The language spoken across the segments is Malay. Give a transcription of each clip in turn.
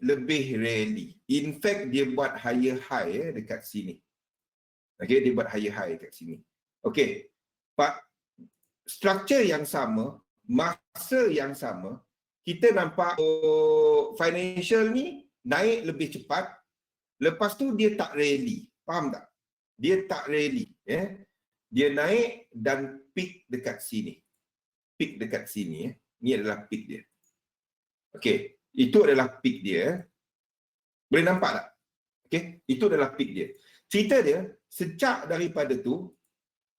lebih rally. In fact, dia buat higher high dekat sini. Okay, dia buat higher high dekat sini. Okay, structure yang sama, masa yang sama, kita nampak financial ni naik lebih cepat, lepas tu dia tak rally. Faham tak? Dia tak rally. Dia naik dan peak dekat sini. Peak dekat sini. Ni adalah peak dia. Okay, itu adalah peak dia. Boleh nampak tak? Okay, itu adalah peak dia. Cerita dia, sejak daripada tu,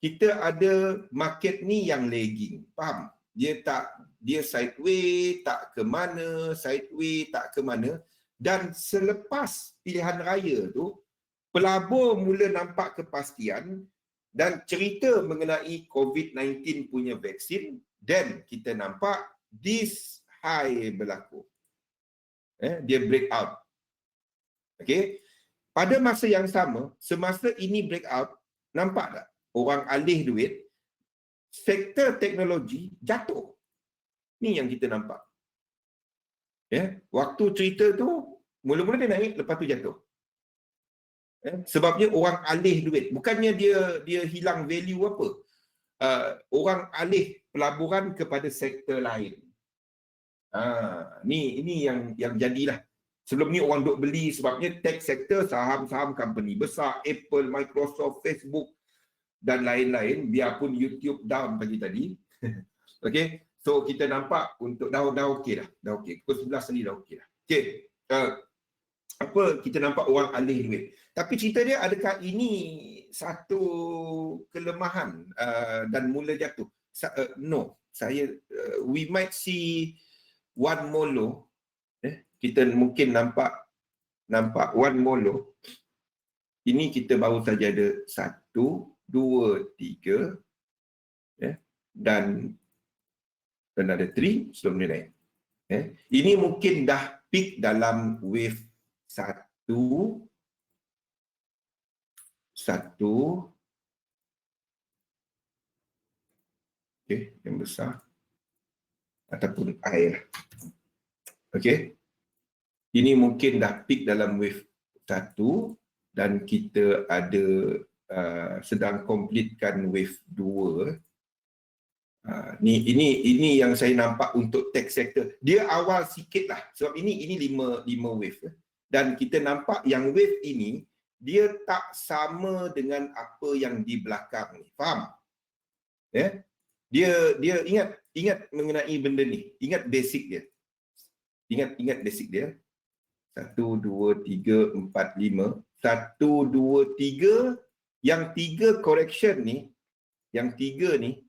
kita ada market ni yang lagging. Faham? Dia sideways, tak ke mana, sideways, tak ke mana. Dan selepas pilihan raya tu, pelabur mula nampak kepastian dan cerita mengenai COVID-19 punya vaksin, dan kita nampak this high berlaku. Dia break out. Okay. Pada masa yang sama, semasa ini break out, nampak tak? Orang alih duit, sektor teknologi jatuh. Ni yang kita nampak. Waktu cerita tu, mula-mula dia naik, lepas tu jatuh. Sebabnya orang alih duit. Bukannya dia hilang value apa. Orang alih pelaburan kepada sektor lain. Ini yang jadilah. Sebelum ni orang duk beli sebabnya tech sector, saham-saham company besar, Apple, Microsoft, Facebook dan lain-lain, biarpun YouTube down pagi tadi. Okey, so kita nampak untuk dah okey dah. Dah okey. Pukul 11 ni dah okey dah. Okey. Kita nampak orang alih duit. Tapi cerita dia, adakah ini satu kelemahan dan mula jatuh? No. We might see one more low. Kita mungkin nampak one more low. Ini kita baru saja ada 1, 2, 3 dan ada 3 sebelum dia naik. Ini mungkin dah peak dalam wave 1, yang besar ataupun air. Okey. Ini mungkin dah peak dalam wave 1 dan kita ada sedang completekan wave 2. Ini yang saya nampak untuk tech sector. Dia awal sikit lah sebab ini 5 wave. Dan kita nampak yang wave ini dia tak sama dengan apa yang di belakang ni. Faham? Dia ingat mengenai benda ni. Ingat basic dia. Ingat basic dia. 1, 2, 3, 4, 5. 1, 2, 3. Yang 3 correction ni, yang 3 ni,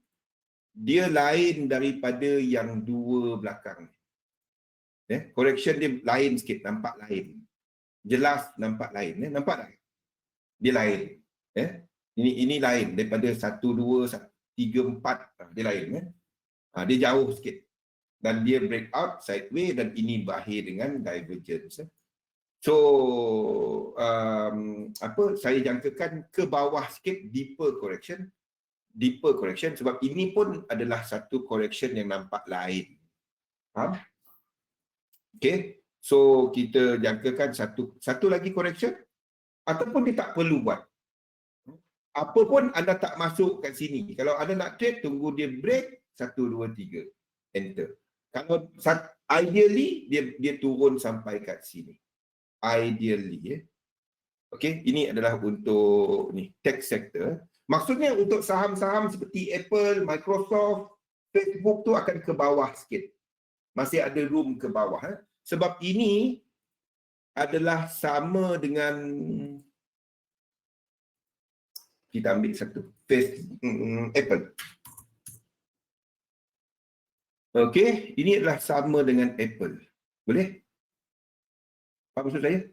dia lain daripada yang 2 belakang ni. Correction dia lain sikit, nampak lain. Jelas nampak lain. Nampak tak? Dia lain. Ini lain daripada 1, 2, 3, 4. Dia lain. Dia jauh sikit. Dan dia break out sideways dan ini berakhir dengan divergence. So saya jangkakan ke bawah sikit deeper correction sebab ini pun adalah satu correction yang nampak lain. Faham? Okay, so kita jangkakan satu lagi correction ataupun dia tak perlu buat. Apa pun anda tak masuk kat sini. Kalau anda nak trade, tunggu dia break 1, 2, 3 enter. Kalau ideally dia turun sampai kat sini. Ideally. Okey, ini adalah untuk ni tech sector. Maksudnya untuk saham-saham seperti Apple, Microsoft, Facebook tu akan ke bawah sikit. Masih ada room ke bawah. Sebab ini adalah sama dengan, kita ambil satu Apple. Okey, ini adalah sama dengan Apple. Boleh? Apa maksud saya?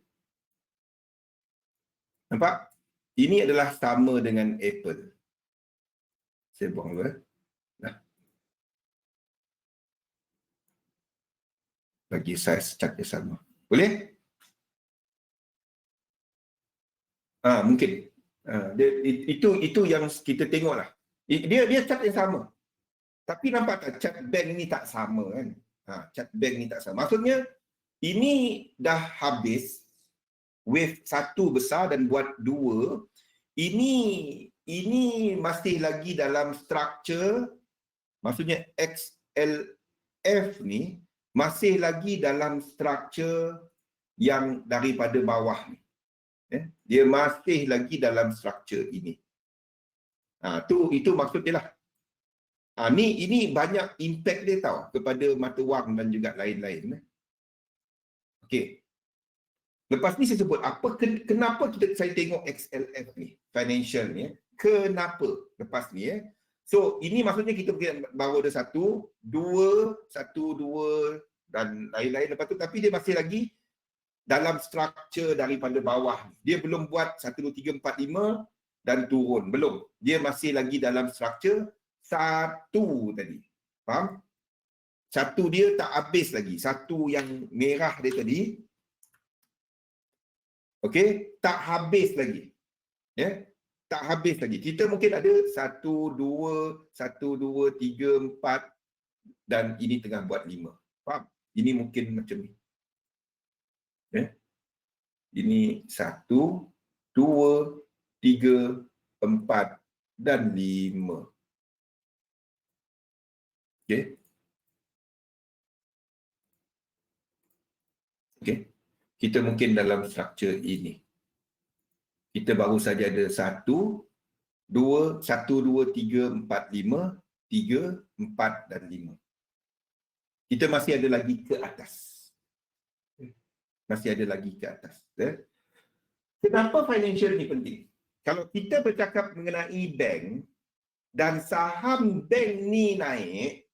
Nampak? Ini adalah sama dengan Apple. Saya buang dulu. Bagi saiz cat yang sama. Boleh? Mungkin. Itu yang kita tengok lah. Dia cat yang sama. Tapi nampak tak cat bank ni tak sama kan? Cat bank ni tak sama. Maksudnya Ini dah habis wave 1 besar dan buat 2. Ini masih lagi dalam struktur, maksudnya XLF ni masih lagi dalam struktur yang daripada bawah ni. Dia masih lagi dalam struktur ini. Itu maksud dia lah. Ini banyak impact dia tahu kepada mata wang dan juga lain-lain. Okey. Lepas ni saya sebut kenapa saya tengok XLF ni, financial ni. Kenapa lepas ni So ini maksudnya kita baru ada 1, 2, 1, 2 dan lain-lain lepas tu, tapi dia masih lagi dalam struktur daripada bawah. Dia belum buat 1, 2, 3, 4, 5 dan turun. Belum. Dia masih lagi dalam struktur 1 tadi. Faham? 1 dia tak habis lagi. 1 yang merah dia tadi. Okey, tak habis lagi. Tak habis lagi. Kita mungkin ada 1, 2, 3, 4 dan ini tengah buat 5. Faham? Ini mungkin macam ni. Ini 1, 2, 3, 4 dan 5. Okey. Okey. Kita mungkin dalam struktur ini. Kita baru saja ada 1, 2, 3, 4, 5, 3, 4 dan 5. Kita masih ada lagi ke atas. Masih ada lagi ke atas. Kenapa financial ni penting? Kalau kita bercakap mengenai bank dan saham bank ni naik,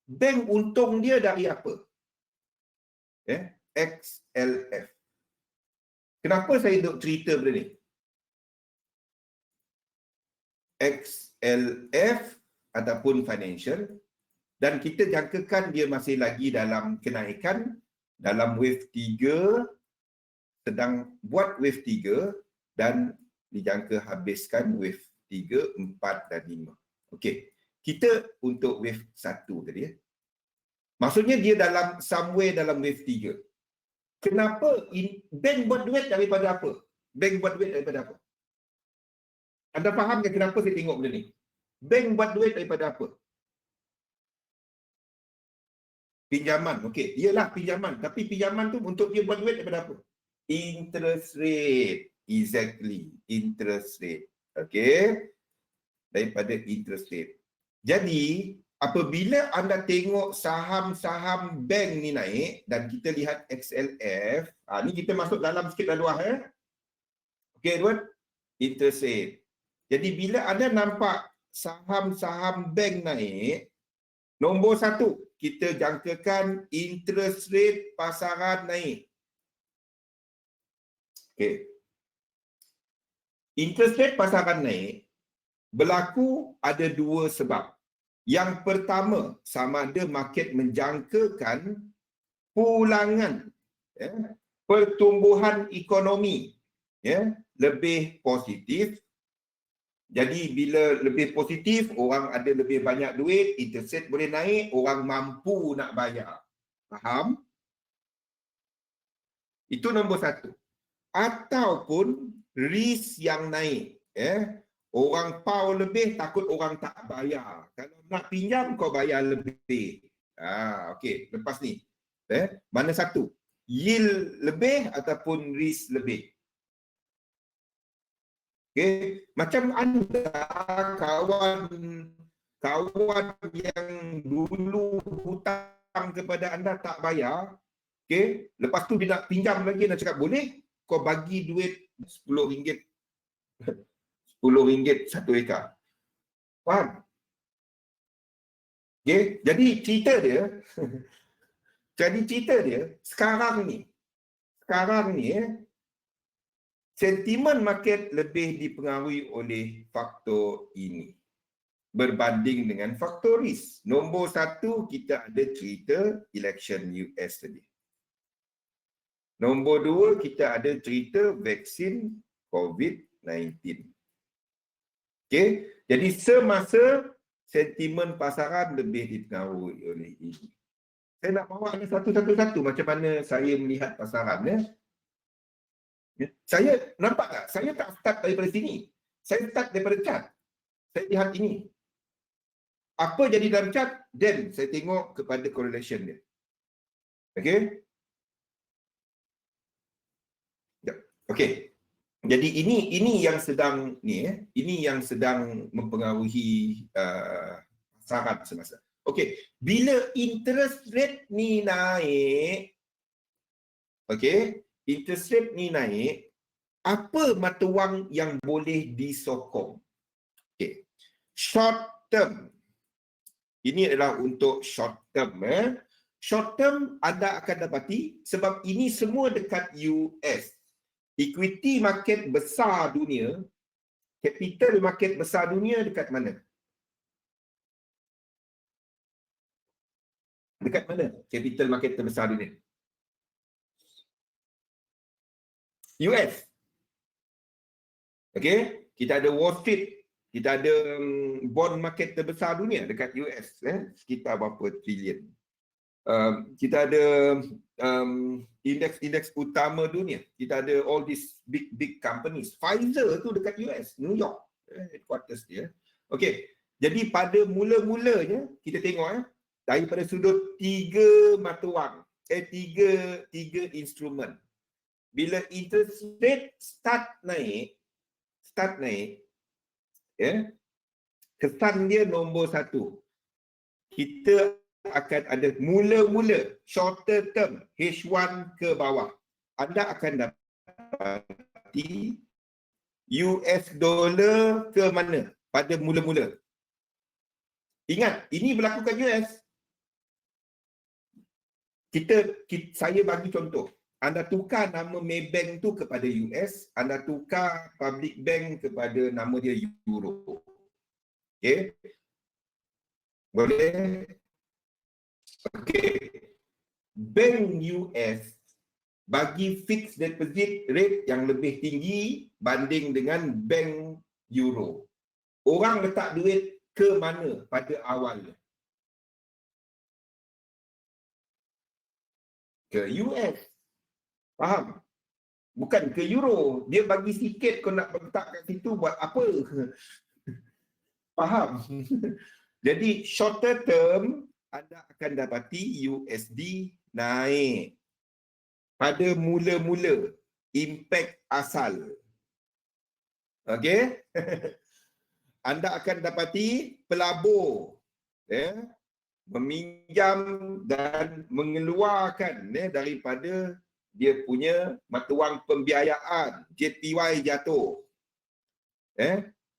bank untung dia dari apa? XLF. Kenapa saya duk cerita benda ni? XLF ataupun financial, dan kita jangkakan dia masih lagi dalam kenaikan dalam wave 3, sedang buat wave 3 dan dijangka habiskan wave 3, 4 dan 5. Okey, kita untuk wave 1 tadi maksudnya dia dalam somewhere dalam wave 3. Kenapa bank buat duit daripada apa? Bank buat duit daripada apa? Anda faham ke kenapa saya tengok benda ni? Bank buat duit daripada apa? Pinjaman. Okey, iyalah pinjaman. Tapi pinjaman tu untuk dia buat duit daripada apa? Interest rate. Exactly. Interest rate. Okey. Daripada interest rate. Jadi, apabila anda tengok saham-saham bank ni naik dan kita lihat XLF, ni kita masuk dalam sikit dah luar. Okey, Edward? Interest rate. Jadi bila anda nampak saham-saham bank naik, nombor 1, kita jangkakan interest rate pasaran naik. Okey. Interest rate pasaran naik berlaku ada 2 sebab. Yang pertama, sama ada market menjangkakan pulangan pertumbuhan ekonomi lebih positif. Jadi bila lebih positif, orang ada lebih banyak duit, interest rate boleh naik, orang mampu nak bayar. Faham? Itu nombor 1. Ataupun risk yang naik. Orang pau lebih, takut orang tak bayar. Kalau nak pinjam, kau bayar lebih. Okey, lepas ni. Mana satu? Yield lebih ataupun risk lebih? Okay. Macam anda kawan yang dulu hutang kepada anda tak bayar, okay. Lepas tu dia nak pinjam lagi, nak cakap boleh kau bagi duit RM10, RM10 satu ekar. Faham? Okay. Jadi cerita dia sekarang ni sentimen market lebih dipengaruhi oleh faktor ini berbanding dengan faktor risk. Nombor 1, kita ada cerita election US tadi. Nombor 2, kita ada cerita vaksin COVID-19. Okey, jadi semasa sentimen pasaran lebih dipengaruhi oleh ini. Saya nak bawa anda satu-satu macam mana saya melihat pasaran. Saya nampak tak? Saya tak start daripada sini. Saya start daripada chart. Saya lihat ini. Apa jadi dalam chart? Then saya tengok kepada correlation dia. Okey? Okey. Jadi ini yang sedang ini yang sedang mempengaruhi pasaran semasa. Okey, bila interest rate ni naik, okey, interest rate ni naik, apa mata wang yang boleh disokong? Okey. Short term. Ini adalah untuk short term. Short term anda akan dapati sebab ini semua dekat US. Equity market besar dunia, capital market besar dunia dekat mana? Dekat mana capital market terbesar dunia? US. Okey, kita ada Wall Street, kita ada bond market terbesar dunia dekat US, sekitar berapa trilion. Kita ada indeks utama dunia. Kita ada all these big companies. Pfizer tu dekat US, New York, headquarters dia. Okey, jadi pada mula-mulanya kita tengok daripada sudut tiga mata wang, tiga instrumen. Bila interest rate start naik, kesan dia nombor satu. Kita akan ada mula-mula shorter term H1 ke bawah. Anda akan dapati US dollar ke mana pada mula-mula. Ingat, ini berlaku kat US. Saya bagi contoh. Anda tukar nama Maybank tu kepada US, anda tukar public bank kepada nama dia Euro. Okey? Boleh? Okey. Bank US bagi fixed deposit rate yang lebih tinggi banding dengan bank Euro. Orang letak duit ke mana pada awalnya? Ke US. Faham? Bukan ke Euro. Dia bagi sikit, kau nak letak kat situ buat apa? Faham? Jadi shorter term anda akan dapati USD naik pada mula-mula impact asal. Okey? Anda akan dapati pelabur meminjam dan mengeluarkan daripada dia punya mata wang pembiayaan, JPY jatuh.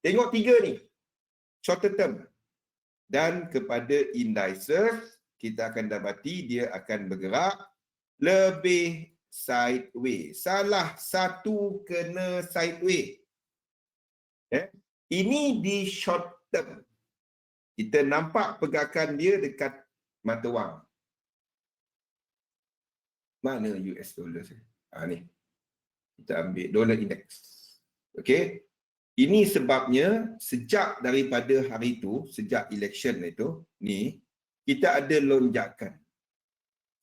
Tengok tiga ni, shorter term. Dan kepada indices, kita akan dapati dia akan bergerak lebih sideways. Salah satu kena sideways. Ini di short term. Kita nampak pergerakan dia dekat mata wang. Mana US dollar saya? Ni. Kita ambil dollar index. Okey. Ini sebabnya sejak daripada hari itu, sejak election itu, kita ada lonjakan.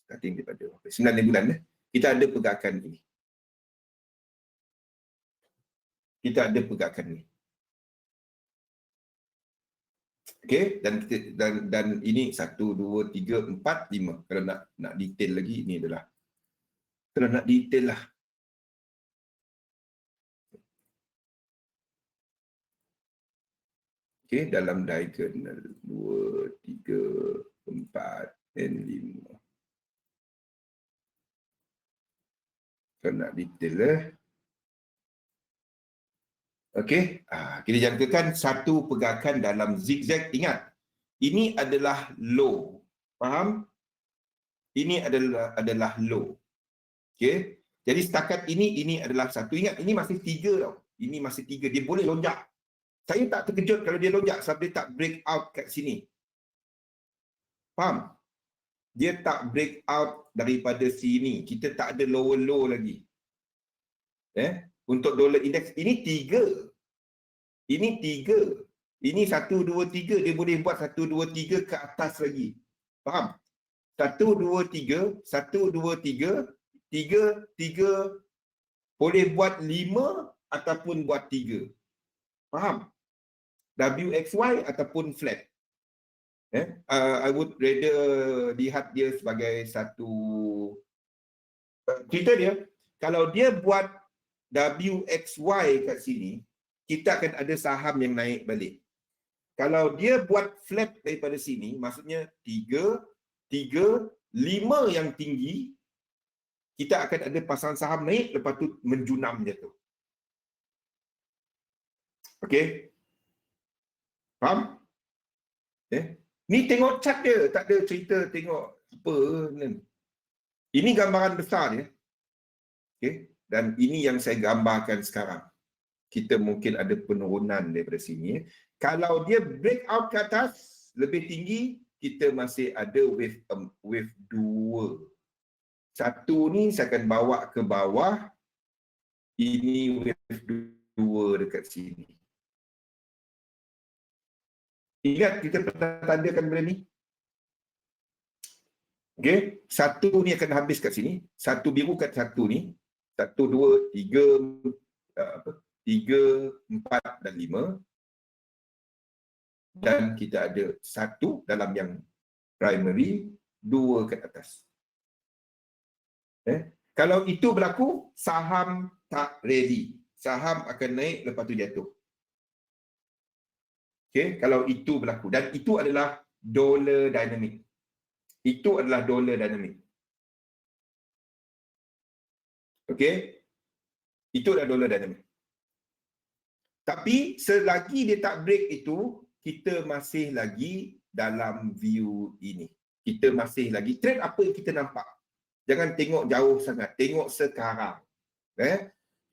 Starting daripada 9 bulan, kita ada pergerakan ini. Kita ada pergerakan ini. Okey, dan ini 1, 2, 3, 4, 5. Kalau nak detail lagi, ini adalah. Kalau nak detail lah. Okey, dalam diagonal 2, 3, 4 dan 5. Kalau nak detail okey, kita jangkakan satu pergerakan dalam zigzag. Ingat, ini adalah low. Faham? Ini adalah low. Okey. Jadi setakat ini adalah satu. Ingat, ini masih 3 tau. Ini masih 3. Dia boleh lonjak. Saya tak terkejut kalau dia lonjak sebab dia tak break out kat sini. Faham? Dia tak break out daripada sini. Kita tak ada lower low lagi. Untuk dollar index ini 3. Ini 3. Ini 1, 2, 3. Dia boleh buat 1, 2, 3 ke atas lagi. Faham? 1, 2, 3, 1, 2, 3, 3, 3, boleh buat 5 ataupun buat 3. Faham? WXY ataupun flat. I would rather lihat dia sebagai satu cerita dia. Kalau dia buat WXY kat sini, kita akan ada saham yang naik balik. Kalau dia buat flat daripada sini, maksudnya 3, 3, 5 yang tinggi, kita akan ada pasangan saham naik, lepas tu menjunam jatuh. Okey? Faham? Ni tengok chart dia, tak ada cerita tengok apa. Ini gambaran besar dia. Okey? Dan ini yang saya gambarkan sekarang. Kita mungkin ada penurunan daripada sini. Kalau dia break out ke atas, lebih tinggi, kita masih ada wave 2. Satu ni saya akan bawa ke bawah. Ini wave 2 dekat sini. Ingat kita pernah tandakan benda ni. Okey, satu ni akan habis kat sini. Satu biru kat satu ni. 1, 2, 3, 3, 4 dan 5. Dan kita ada 1 dalam yang primary, 2 kat atas. Kalau itu berlaku, saham tak ready. Saham akan naik lepas tu jatuh. Okay? Kalau itu berlaku. Dan itu adalah dollar dynamic. Itu adalah dollar dynamic. Okay? Itu adalah dollar dynamic. Tapi selagi dia tak break itu, kita masih lagi dalam view ini. Kita masih lagi trend apa yang kita nampak. Jangan tengok jauh sangat. Tengok sekarang.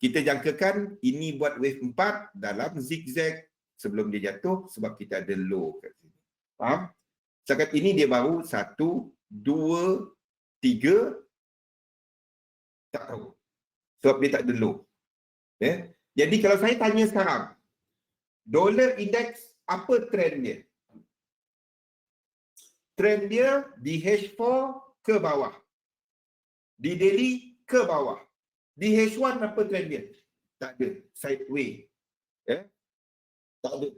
Kita jangkakan ini buat wave 4 dalam zigzag sebelum dia jatuh sebab kita ada low kat sini. Faham? Setakat ini dia baru 1, 2, 3. Tak tahu. Sebab dia tak ada low. Jadi kalau saya tanya sekarang, dollar index apa trend dia? Trend dia di H4 ke bawah. Di daily ke bawah. Di H1 apa trend dia? Tak ada. Sideways. Tak ada.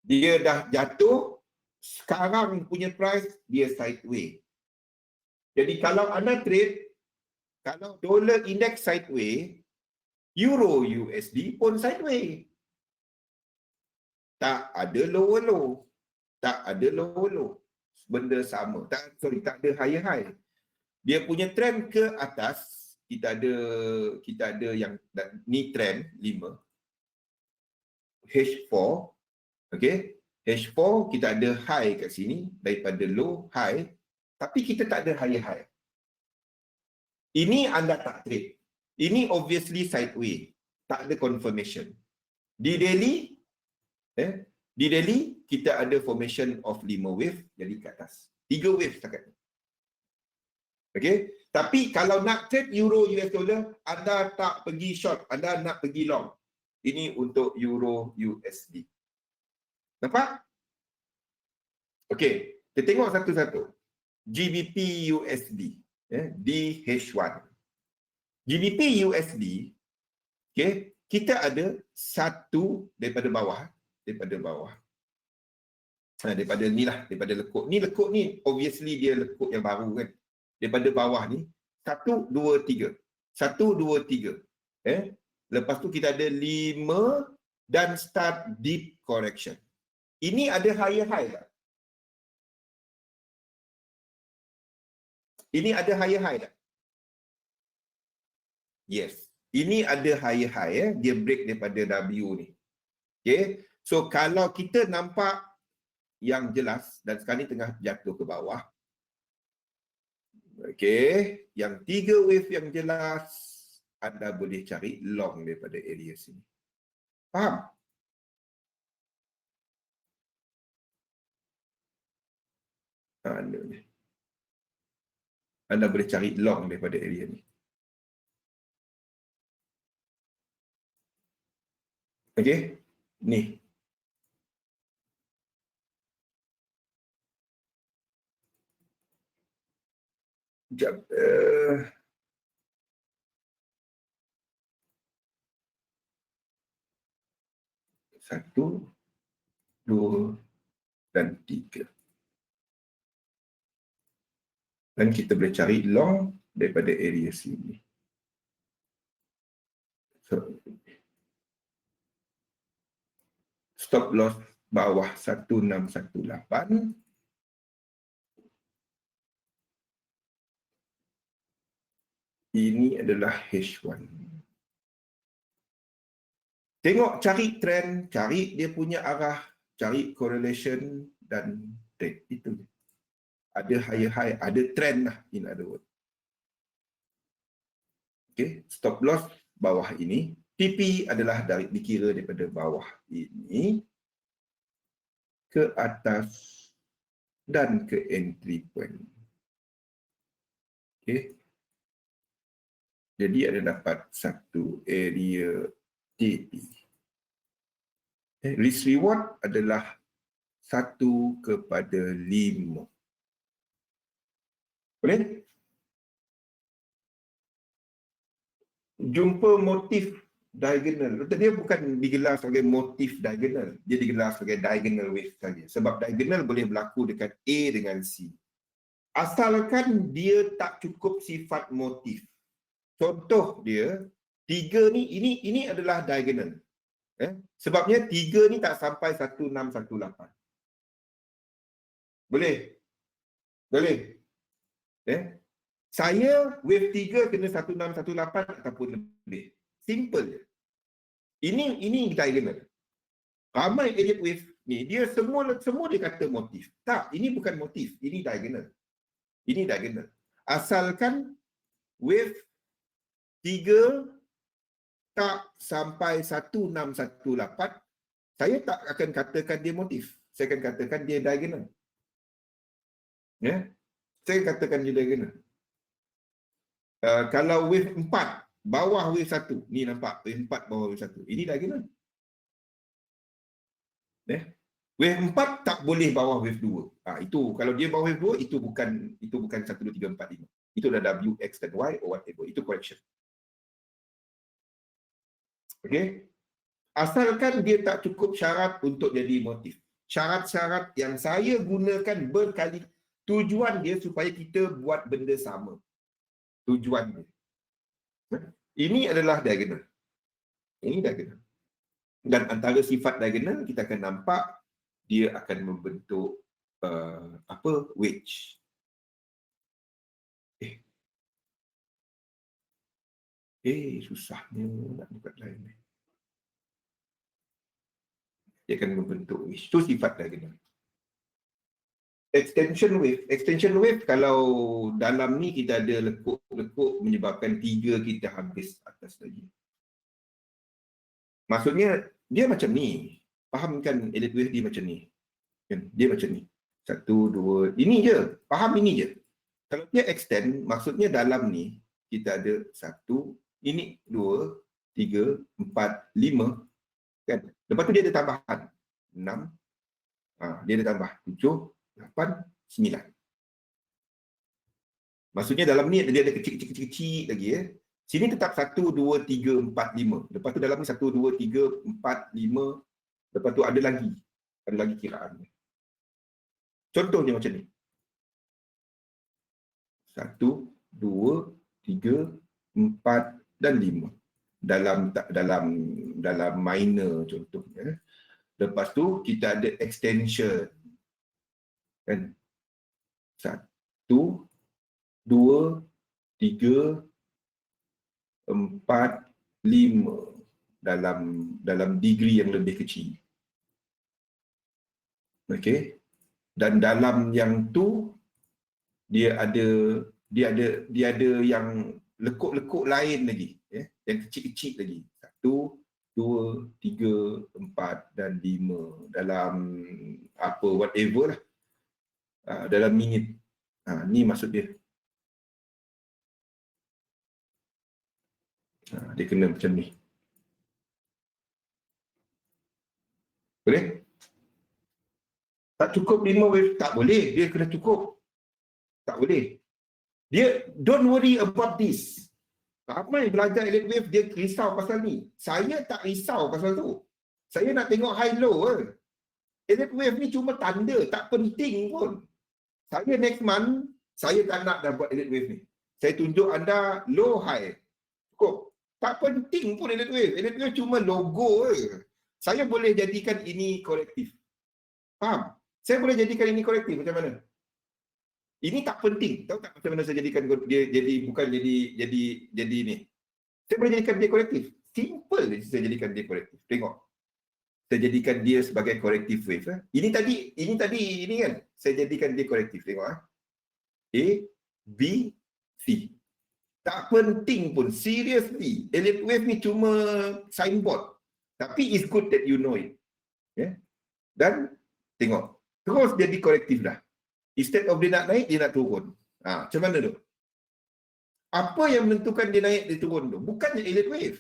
Dia dah jatuh, sekarang punya price, dia sideways. Jadi kalau anda trade, kalau dollar index sideways, Euro USD pun sideways. Tak ada lower low. Tak ada lower low. Benda sama. Tak ada higher high. Dia punya trend ke atas, kita ada yang ni trend 5. H4, okey. H4 kita ada high kat sini daripada low high, tapi kita tak ada higher high. Ini anda tak trade. Ini obviously sideways. Tak ada confirmation. Di daily kita ada formation of 5 wave jadi ke atas. 3 wave setakat ni. Okey, tapi kalau nak trade euro US dollar, anda tak pergi short, anda nak pergi long. Ini untuk euro USD. Nampak? Okey, kita tengok satu-satu. GBP USD, DH1. GBP USD, okey, kita ada satu daripada bawah, daripada ni lah, daripada lekuk. Ni lekuk ni obviously dia lekuk yang baru kan. Daripada bawah ni 1, 2, 3. 1, 2, 3. Lepas tu kita ada 5 dan start deep correction. Ini ada higher high tak? Ini ada higher high tak? Yes. Ini ada higher high, dia break daripada W ni. Okay. So kalau kita nampak yang jelas dan sekarang ni tengah jatuh ke bawah. Okey, yang 3 wave yang jelas, anda boleh cari long daripada area sini. Faham? Anda boleh cari long daripada area ni. Okey, ni. Sekejap. 1, 2 dan 3. Dan kita boleh cari long daripada area sini. So, stop loss bawah 1618. Ini adalah H1. Tengok, cari trend, cari dia punya arah, cari correlation dan trade. Itu. Ada higher high, ada trend lah, in other words. Okay, stop loss bawah ini. TP adalah dikira daripada bawah ini ke atas dan ke entry point. Okay. Jadi ada dapat satu area TP. Risk reward adalah 1/5. Boleh? Jumpa motif diagonal. Dia bukan digelar sebagai motif diagonal. Dia digelar sebagai diagonal wave saja. Sebab diagonal boleh berlaku dekat A dengan C. Asalkan dia tak cukup sifat motif. Contoh dia, 3 ni, ini adalah diagonal. Sebabnya 3 ni tak sampai 1618. Boleh? Boleh? Saya wave 3 kena 1618 ataupun lebih. Simple je. Ini diagonal. Ramai edit wave ni, dia semua dia kata motif. Tak, ini bukan motif. Ini diagonal. Ini diagonal. Asalkan wave 3 tak sampai 1618, saya tak akan katakan dia motif. Saya akan katakan dia diagonal. Saya katakan dia diagonal. Kalau wave 4 bawah wave 1, ni nampak wave 4 bawah wave 1. Ini diagonal. Wave 4 tak boleh bawah wave 2. Itu kalau dia bawah wave 2, itu bukan 1, 2, 3, 4, 5. Itu dah W, X dan Y or whatever. Itu correction. Okey. Asalkan dia tak cukup syarat untuk jadi motif. Syarat-syarat yang saya gunakan berkali, tujuan dia supaya kita buat benda sama. Tujuan dia. Ini adalah diagonal. Ini diagonal. Dan antara sifat diagonal, kita akan nampak dia akan membentuk wedge. Susahnya nak buat lain. Dia akan membentuk wedge. Itu sifat diagonal. Extension wave, kalau dalam ni kita ada lekuk-lekuk menyebabkan 3 kita habis atas lagi. Maksudnya dia macam ni. Fahamkan elite wave dia macam ni. Dia macam ni. 1, 2, ini je. Faham ini je. Kalau dia extend, maksudnya dalam ni kita ada 1, ini 2, 3, 4, 5. Kan? Lepas tu dia ada tambahan. 6. Dia ada tambah 7, 8, 9. Maksudnya dalam ni dia ada kecil-kecil lagi. Sini tetap 1, 2, 3, 4, 5. Lepas tu dalam ni 1, 2, 3, 4, 5. Lepas tu ada lagi. Ada lagi kiraan. Contohnya macam ni. 1, 2, 3, 4 dan 5. Dalam minor contohnya. Lepas tu kita ada extension. Kan? 1, 2, 3, 4, 5 dalam degree yang lebih kecil. Okey. Dan dalam yang tu dia ada yang lekuk-lekuk lain lagi, yang kecil-kecil lagi. 1, 2, 3, 4 dan 5 dalam apa whatever lah. Dalam minit. Ni maksud dia. Dia kena macam ni. Boleh? Tak cukup 5 wave? Tak boleh. Dia kena cukup. Tak boleh. Dia don't worry about this. Ramai belajar elite wave dia risau pasal ni. Saya tak risau pasal tu. Saya nak tengok high low ke. Elite wave ni cuma tanda, tak penting pun. Saya next month, saya tak nak dah buat elite wave ni. Saya tunjuk anda low high. Cukup. Tak penting pun elite wave. Elite wave cuma logo je. Saya boleh jadikan ini korektif. Faham? Saya boleh jadikan ini korektif macam mana? Ini tak penting. Tahu tak macam mana saya jadikan dia jadi bukan jadi ni. Saya boleh jadikan dia korektif. Simple je saya jadikan dia korektif. Tengok. Saya jadikan dia sebagai korektif wave. Ini tadi kan. Saya jadikan dia korektif. Tengok. A, B, C. Tak penting pun. Seriously. Elite wave ni cuma signboard. Tapi it's good that you know it. Yeah? Dan tengok. Terus jadi korektif dah. Instead of dia nak naik, dia nak turun. Macam mana tu? Apa yang menentukan dia naik, dia turun tu? Bukannya elite wave.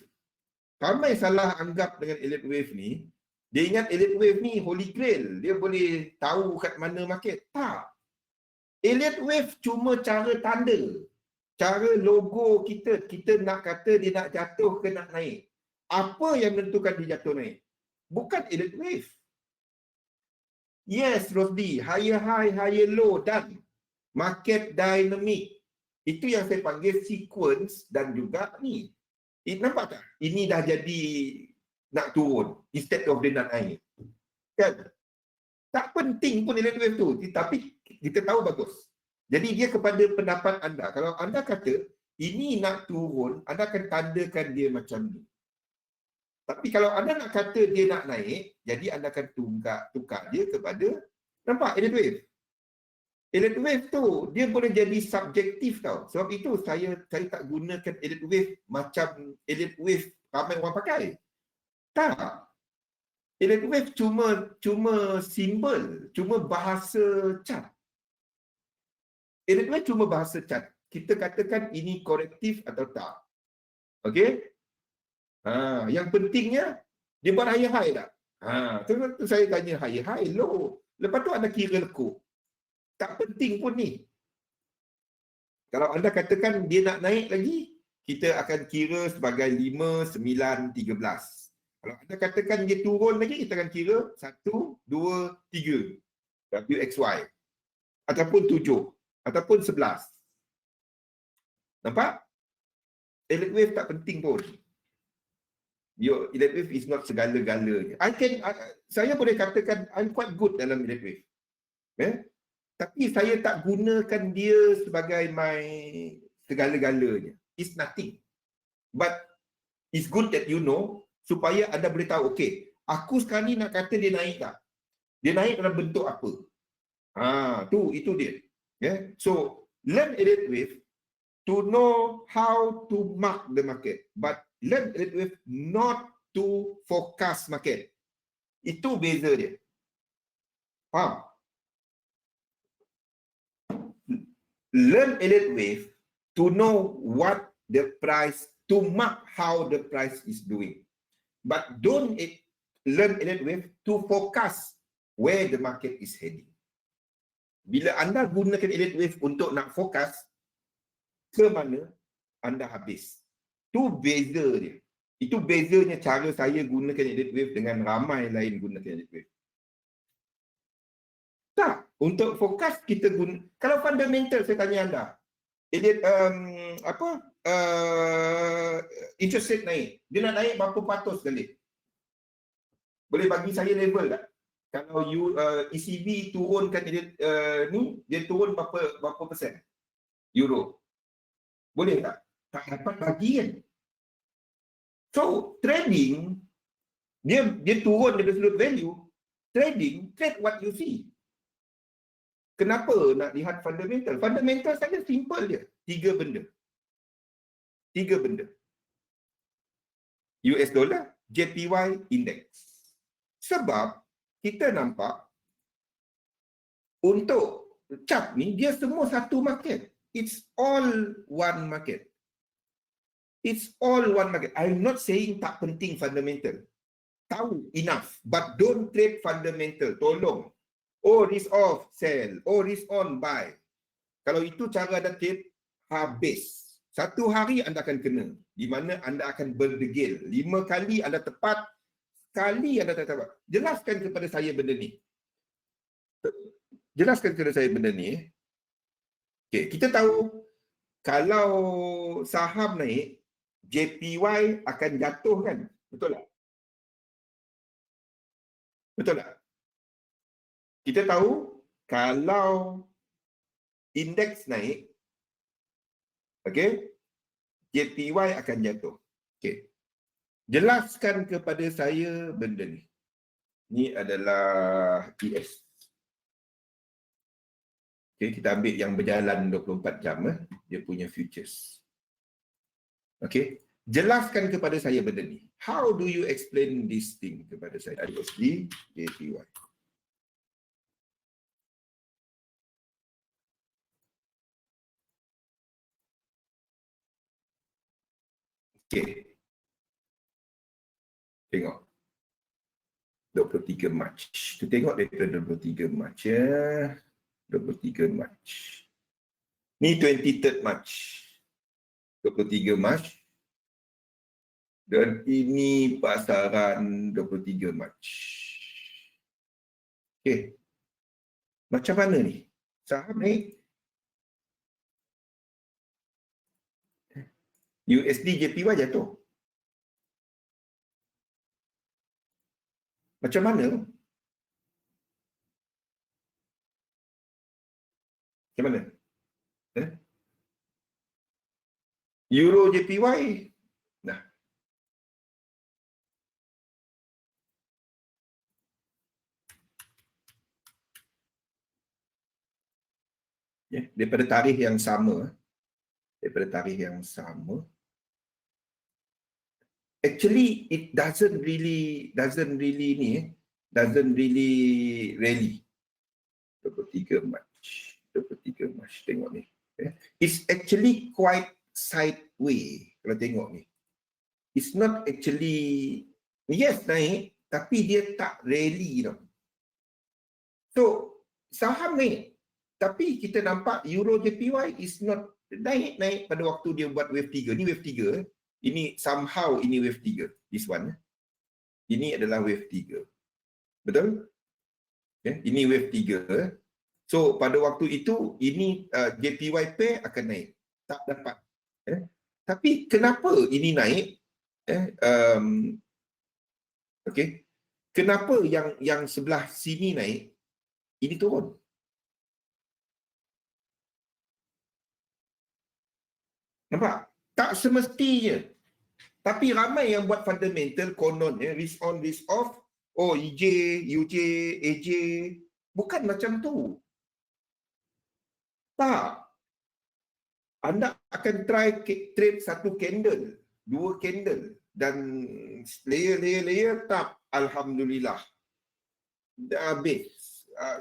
Ramai salah anggap dengan elite wave ni. Dia ingat elite wave ni holy grail. Dia boleh tahu kat mana market. Tak. Elite wave cuma cara tanda. Cara logo kita. Kita nak kata dia nak jatuh ke nak naik. Apa yang menentukan dia jatuh naik? Bukan elite wave. Yes, Rosdi, higher high, higher low dan market dynamic. Itu yang saya panggil sequence dan juga ni. Nampak tak? Ini dah jadi nak turun instead of dia nak naik. Kan? Tak penting pun elite wave tu, tapi kita tahu bagus. Jadi dia kepada pendapat anda. Kalau anda kata ini nak turun, anda akan tandakan dia macam ni. Tapi kalau anda nak kata dia nak naik, jadi anda akan tukar dia kepada, nampak elite wave? Elite wave tu, dia boleh jadi subjektif tau. Sebab itu saya tak gunakan elite wave macam elite wave ramai orang pakai. Tak. Elite wave cuma simbol, cuma bahasa chart. Elite wave cuma bahasa chart. Kita katakan ini korektif atau tak. Okey? Yang pentingnya dia buat high tak? Tu saya tanya high low. Lepas tu anda kira lekuk. Tak penting pun ni. Kalau anda katakan dia nak naik lagi, kita akan kira sebagai 5, 9, 13. Kalau anda katakan dia turun lagi, kita akan kira 1, 2, 3. WXY. Ataupun 7. Ataupun 11. Nampak? Elite wave tak penting pun. Elite wave is not segala-galanya. Saya boleh katakan I'm quite good dalam elite wave. Tapi saya tak gunakan dia sebagai my segala-galanya. It's nothing. But it's good that you know supaya anda boleh tahu, okay, aku sekarang ni nak kata dia naik tak? Dia naik dalam bentuk apa? Itu dia. So, learn elite wave to know how to mark the market. But learn elite wave not to forecast market. Itu beza dia. Faham? Learn elite wave to know what the price, to mark how the price is doing. But don't learn elite wave to forecast where the market is heading. Bila anda gunakan elite wave untuk nak forecast ke mana, anda habis. Itu beza dia. Itu bezanya cara saya gunakan elite wave dengan ramai lain gunakan elite wave. Tak. Untuk fokus kita guna. Kalau fundamental saya tanya anda. Elite, interest rate naik. Dia nak naik berapa peratus sekali? Boleh bagi saya level tak? Kalau ECB turunkan ni, dia turun berapa persen? Euro. Boleh tak? Tak dapat bagi kan? So, trading, dia turun dari sudut value. Trading, trade what you see. Kenapa nak lihat fundamental? Fundamental saja simple dia. 3 benda. 3 benda. US dollar, JPY index. Sebab kita nampak untuk chart ni dia semua satu market. It's all one market. It's all one market. I'm not saying tak penting fundamental. Tahu enough, but don't trade fundamental. Tolong. Oh, risk off, sell. Oh, risk on, buy. Kalau itu cara anda trade, habis. Satu hari anda akan kena, di mana anda akan berdegil. 5 kali anda tepat, sekali anda tak tepat. Jelaskan kepada saya benda ni. Jelaskan kepada saya benda ni. Okay, kita tahu kalau saham naik, JPY akan jatuh kan? Betul tak? Betul tak? Kita tahu kalau indeks naik, okey, JPY akan jatuh. Okey. Jelaskan kepada saya benda ni. Ni adalah ES. Okey, kita ambil yang berjalan 24 jam dia punya futures. Okey. Jelaskan kepada saya benda ni. How do you explain this thing kepada saya? USD, JPY. Okey. Tengok. 23 Mac. Kita tengok daripada 23 Mac ya. 23 Mac. Ni 23 Mac. 23 Mac. Dan ini pasaran 23 Mac. Okey. Macam mana ni? Saham ni USD JPY jatuh. Macam mana? Macam mana? Euro JPY. Nah. Ya, daripada tarikh yang sama. Actually, it doesn't really rally. 23 Mac. Tengok ni. It's actually quite sideways kalau tengok ni. It's not actually, yes naik, tapi dia tak rally tau. So, saham naik. Tapi kita nampak Euro JPY is not naik pada waktu dia buat wave 3. Ni wave 3. Ini somehow ini wave 3. This one. Ini adalah wave 3. Betul? Okay. Ini wave 3. So pada waktu itu ini JPY pair akan naik. Tak dapat. Tapi kenapa ini naik? Okay. Kenapa yang sebelah sini naik, ini turun? Nampak? Tak semestinya. Tapi ramai yang buat fundamental konon risk on, risk off. Oh, EJ, UJ, AJ. Bukan macam tu. Tak. Anda akan try trade satu candle, 2 candle. Dan layer tak. Alhamdulillah. Dah habis.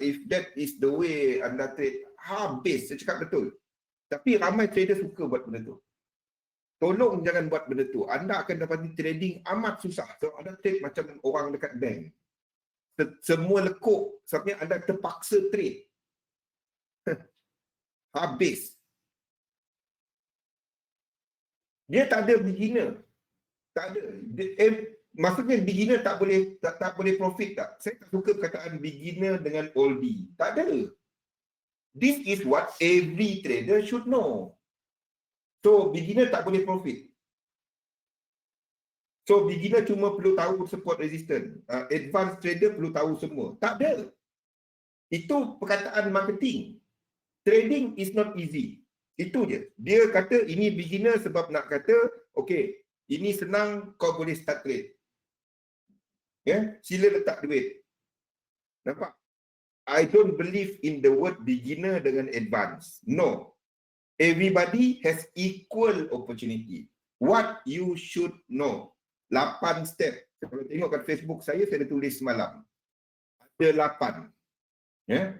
If that is the way anda trade, habis. Saya cakap betul. Tapi ramai trader suka buat benda tu. Tolong jangan buat benda tu. Anda akan dapat trading amat susah. So, anda trade macam orang dekat bank. Semua lekuk. Sebabnya anda terpaksa trade. Habis. Dia tak ada beginner. Tak ada. Maksudnya beginner tak boleh profit tak? Saya tak suka perkataan beginner dengan oldie. Tak ada. This is what every trader should know. So, beginner tak boleh profit. So, beginner cuma perlu tahu support resistance. Advanced trader perlu tahu semua. Tak ada. Itu perkataan marketing. Trading is not easy. Itu je. Dia kata ini beginner sebab nak kata, okay, ini senang, kau boleh start trade. Ya, sila letak duit. Nampak? I don't believe in the word beginner dengan advanced. No. Everybody has equal opportunity. What you should know. 8 step. Kalau tengok kat Facebook saya ada tulis semalam. Ada 8. Ya.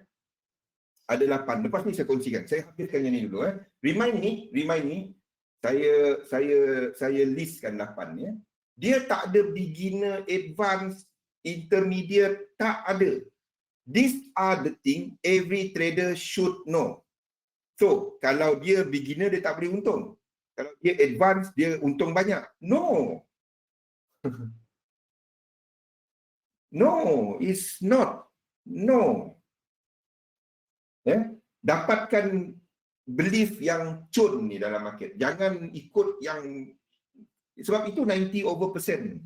Ada 8. Lepas ni saya kongsikan. Saya habiskan yang ni dulu. Remind me. Saya listkan 8 ya. Dia tak ada beginner, advanced, intermediate, tak ada. These are the thing every trader should know. So, kalau dia beginner, dia tak boleh untung. Kalau dia advance, dia untung banyak. No. No, it's not. No. Dapatkan belief yang cun ni dalam market. Jangan ikut yang, sebab itu 90%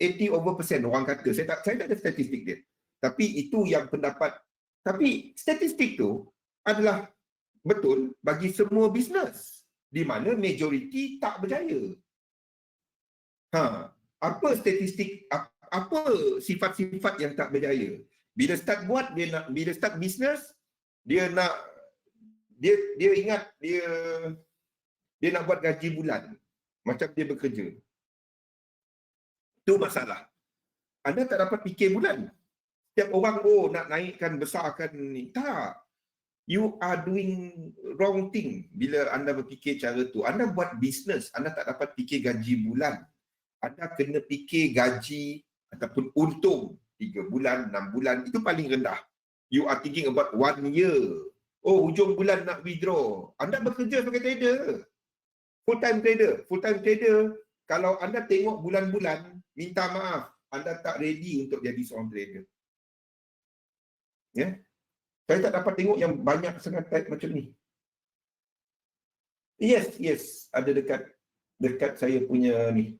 80% orang kata, saya tak ada statistik dia. Tapi itu yang pendapat. Tapi statistik tu adalah betul bagi semua bisnes di mana majoriti tak berjaya. Apa statistik, apa sifat-sifat yang tak berjaya? Bila start buat, bila start bisnes, dia ingat dia nak buat gaji bulan macam dia bekerja. Itu masalah. Anda tak dapat fikir bulan. Setiap orang nak naikkan, besarkan ni. Tak. You are doing wrong thing bila anda berfikir cara tu. Anda buat bisnes, anda tak dapat fikir gaji bulan. Anda kena fikir gaji ataupun untung 3 bulan, 6 bulan. Itu paling rendah. You are thinking about 1 year. Oh, hujung bulan nak withdraw. Anda bekerja sebagai trader. Full-time trader. Full-time trader, kalau anda tengok bulan-bulan, minta maaf, anda tak ready untuk jadi seorang trader. Saya tak dapat tengok yang banyak sangat type macam ni. Yes. Ada dekat saya punya ni.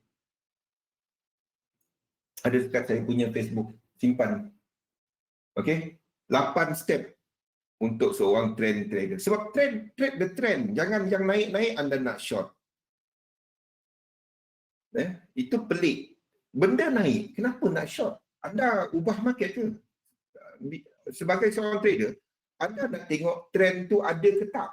Ada dekat saya punya Facebook. Simpan. Okay? 8 step untuk seorang trend trader. Sebab trade the trend. Jangan yang naik-naik anda nak short. Itu pelik. Benda naik, kenapa nak short? Anda ubah market ke? Sebagai seorang trader, anda nak tengok trend tu ada ke tak?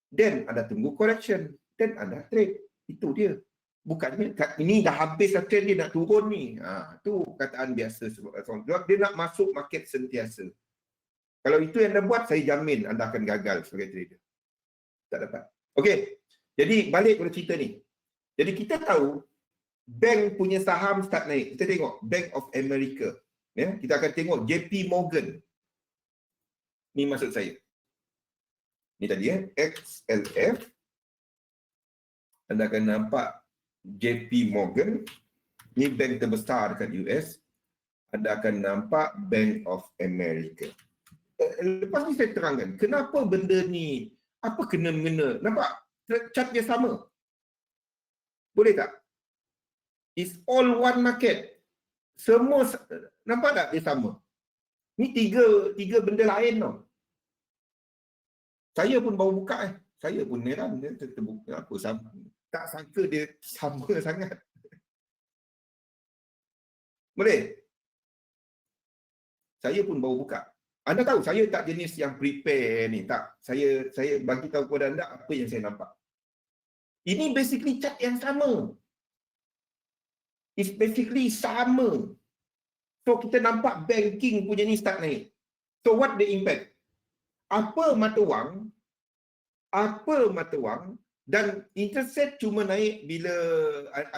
Then anda tunggu correction. Then anda trade. Itu dia. Bukannya ini dah habis dah trend, dia nak turun ni. Tu kataan biasa sebab dia nak masuk market sentiasa. Kalau itu yang anda buat, saya jamin anda akan gagal sebagai trader. Tak dapat. Okey. Jadi balik pada cerita ni. Jadi kita tahu bank punya saham start naik. Kita tengok Bank of America. Kita akan tengok JP Morgan. Ni maksud saya. Ni tadi XLF. Anda akan nampak JP Morgan. Ni bank terbesar dekat US. Anda akan nampak Bank of America. Lepas ni saya terangkan, kenapa benda ni, apa kena-mengena. Nampak chart dia sama? Boleh tak? It's all one market. Semua, nampak tak dia sama? Ni tiga benda lain tau. Saya pun baru buka Saya pun heran dia terbuka apa sama. Tak sangka dia sama sangat. Boleh? Saya pun baru buka. Anda tahu saya tak jenis yang prepare ni, tak. Saya bagi tahu kepada anda apa yang saya nampak. Ini basically chart yang sama. It's basically sama. So kita nampak banking punya ni start naik. So what the impact? Apa mata wang dan interest rate cuma naik bila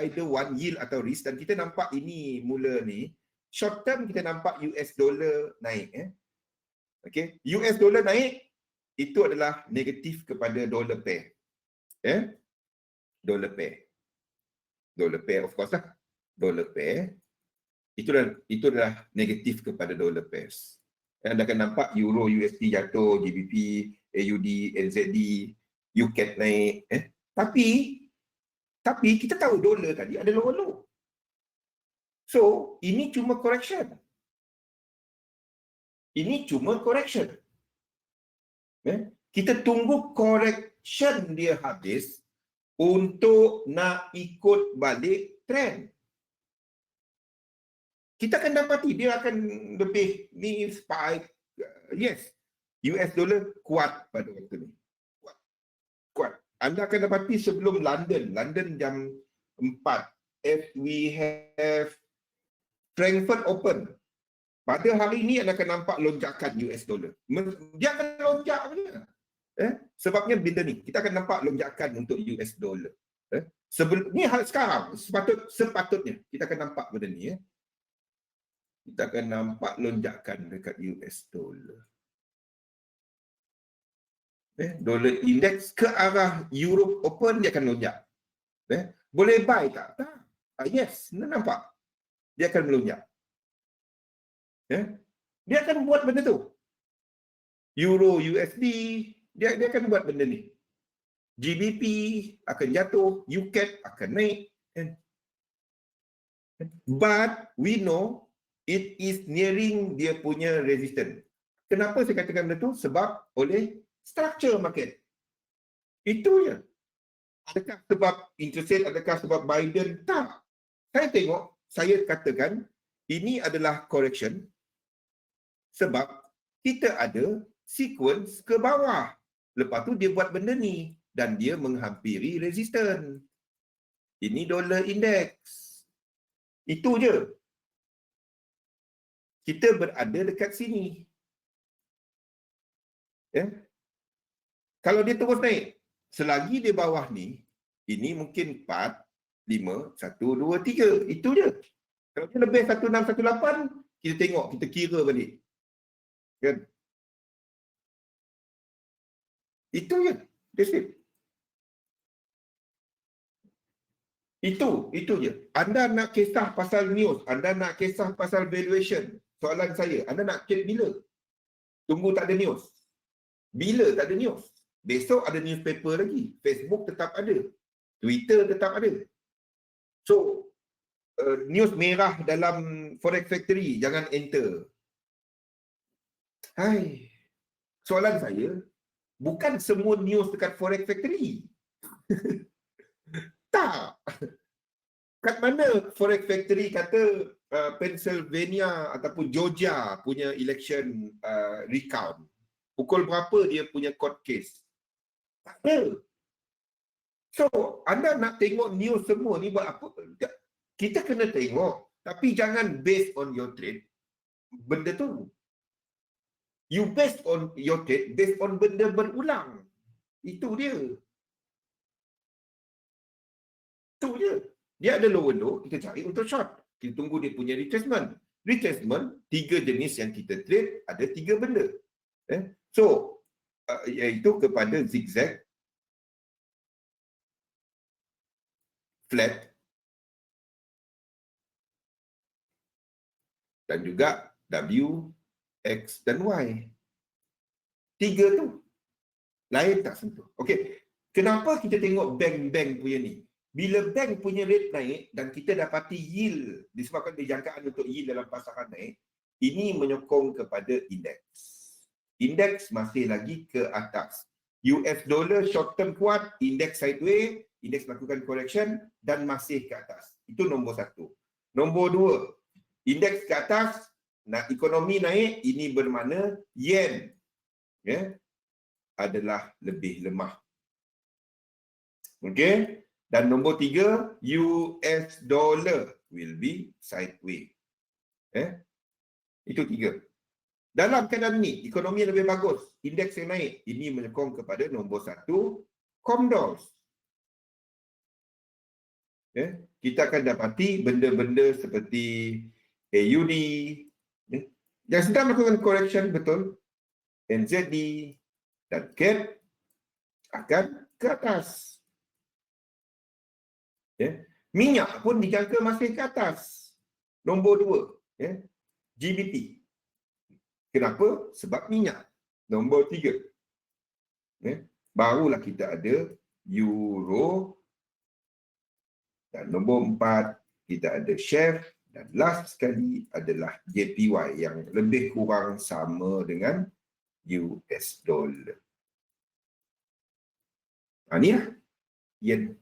either one yield atau risk, dan kita nampak ini mula ni short term kita nampak US dollar naik. Okay, US dollar naik itu adalah negatif kepada dollar pair. Dollar pair of course lah. Dollar pair itu adalah negatif kepada dollar pairs. Anda akan nampak euro USD jatuh, GBP, AUD, NZD, UCAD naik. Tapi kita tahu dolar tadi ada low. So ini cuma correction. Kita tunggu correction dia habis untuk nak ikut balik trend. Kita akan dapati dia akan lebih ni spike. Yes, US dollar kuat pada waktu ni. Kuat. Anda akan dapati sebelum London jam 4, we have Frankfurt Open. Pada hari ini anda akan nampak lonjakan US dollar. Dia akan lonjak punya. Sebabnya benda ni, kita akan nampak lonjakan untuk US dollar. Sebelum ni sekarang sepatutnya kita akan nampak benda ni. Kita akan nampak lonjakan dekat US dollar. Dollar index ke arah Europe Open, dia akan melonjak. Boleh buy tak? Tak. Yes, nampak. Dia akan melonjak. Dia akan buat benda tu. Euro, USD, dia akan buat benda ni. GBP akan jatuh, UCAD akan naik. But we know it is nearing dia punya resistance. Kenapa saya katakan benda tu? Sebab oleh structure market. Itu je. Adakah sebab interest rate, adakah sebab Biden? Tak. Saya katakan ini adalah correction sebab kita ada sequence ke bawah. Lepas tu dia buat benda ni dan dia menghampiri resistance. Ini dollar index. Itu je. Kita berada dekat sini. Kalau dia terus naik, selagi di bawah ni, ini mungkin 4, 5, 1, 2, 3. Itu je. Kalau dia lebih 1618, kita tengok, kita kira balik. Kan? Itu je. That's it. Itu je. Anda nak kisah pasal news, anda nak kisah pasal valuation. Soalan saya, anda nak trade bila? Tunggu tak ada news. Bila tak ada news? Besok ada newspaper lagi. Facebook tetap ada. Twitter tetap ada. So, news merah dalam Forex Factory, jangan enter. Hai. Soalan saya, bukan semua news dekat Forex Factory. Tak. Kat mana Forex Factory kata Pennsylvania ataupun Georgia punya election recount? Pukul berapa dia punya court case? Tak ada. So, anda nak tengok news semua ni buat apa? Kita kena tengok. Tapi jangan based on your trade benda tu. You based on your trade based on benda berulang. Itu dia. Itu je. Dia ada lower low, kita cari untuk short. Kita tunggu dia punya retracement. Retracement, 3 jenis yang kita trade, ada 3 benda. So, iaitu kepada zigzag, flat, dan juga W, X dan Y. 3 tu. Lain tak sentuh. Okey. Kenapa kita tengok bank-bank punya ni? Bila bank punya rate naik dan kita dapati yield, disebabkan dijangkaan untuk yield dalam pasaran naik, ini menyokong kepada indeks. Indeks masih lagi ke atas. US dollar short term kuat, indeks sideways, indeks melakukan correction dan masih ke atas. Itu nombor 1. Nombor 2, indeks ke atas, ekonomi naik, ini bermakna yen adalah lebih lemah. Okey? Dan nombor 3, US dollar will be sideways. Itu 3. Dalam keadaan ni, ekonomi yang lebih bagus, indeks yang naik, ini menyokong kepada nombor 1, Comdos. Kita akan dapati benda-benda seperti AUD, yang sedang melakukan correction, betul, NZD dan CAD akan ke atas. Minyak pun dijangka masih ke atas. Nombor 2, GBP. Kenapa? Sebab minyak. Nombor 3. Barulah kita ada Euro. Dan nombor 4, kita ada Share. Dan last sekali adalah JPY yang lebih kurang sama dengan US dollar. Ni lah. Yen.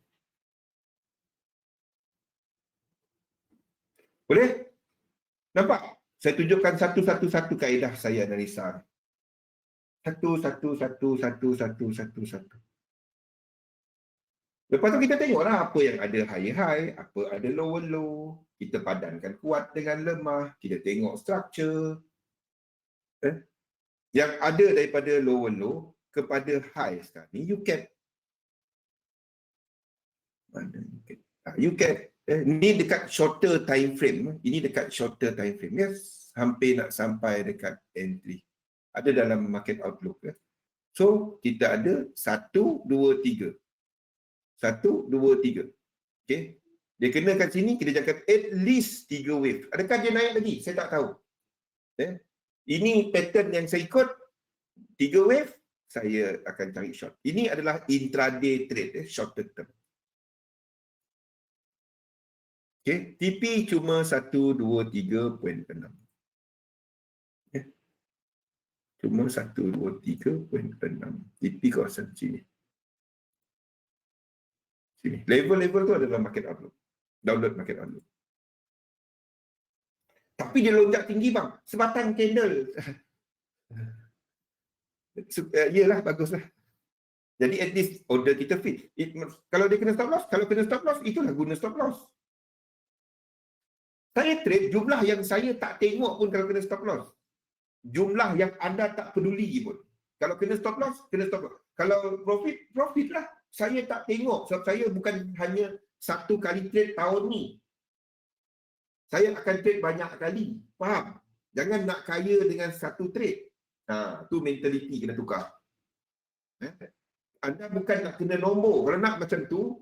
Boleh? Nampak? Saya tunjukkan satu-satu kaedah saya analisa. Satu. Lepas tu kita tengoklah apa yang ada high, apa ada low. Kita padankan kuat dengan lemah. Kita tengok structure. Yang ada daripada low kepada high sekarang ni, UCAD. Mana UCAD? UCAD. Ni dekat shorter time frame. Ini dekat shorter time frame. Yes, hampir nak sampai dekat entry. Ada dalam market outlook. So, kita ada 1, 2, 3. 1, 2, 3. Okay. Dia kena kat sini, kita cakap at least 3 wave. Adakah dia naik lagi? Saya tak tahu. Ini pattern yang saya ikut. 3 wave, saya akan cari short. Ini adalah intraday trade, short term. Okay. TP cuma 123.6. Cuma 123.6. TP kawasan sini. Sini. Level-level tu adalah market outlook. Download market outlook. Tapi dia lonjak tinggi bang. Sebatang candle. Yelah, baguslah. Jadi at least order kita fit. Kalau dia kena stop loss, kalau kena stop loss, itulah guna stop loss. Saya trade jumlah yang saya tak tengok pun kalau kena stop loss. Jumlah yang anda tak peduli pun. Kalau kena stop loss, kena stop loss. Kalau profit, profit lah. Saya tak tengok sebab saya bukan hanya satu kali trade tahun ni. Saya akan trade banyak kali. Faham? Jangan nak kaya dengan satu trade. Tu mentality kena tukar. Anda bukan nak kena nombor. Kalau nak macam tu,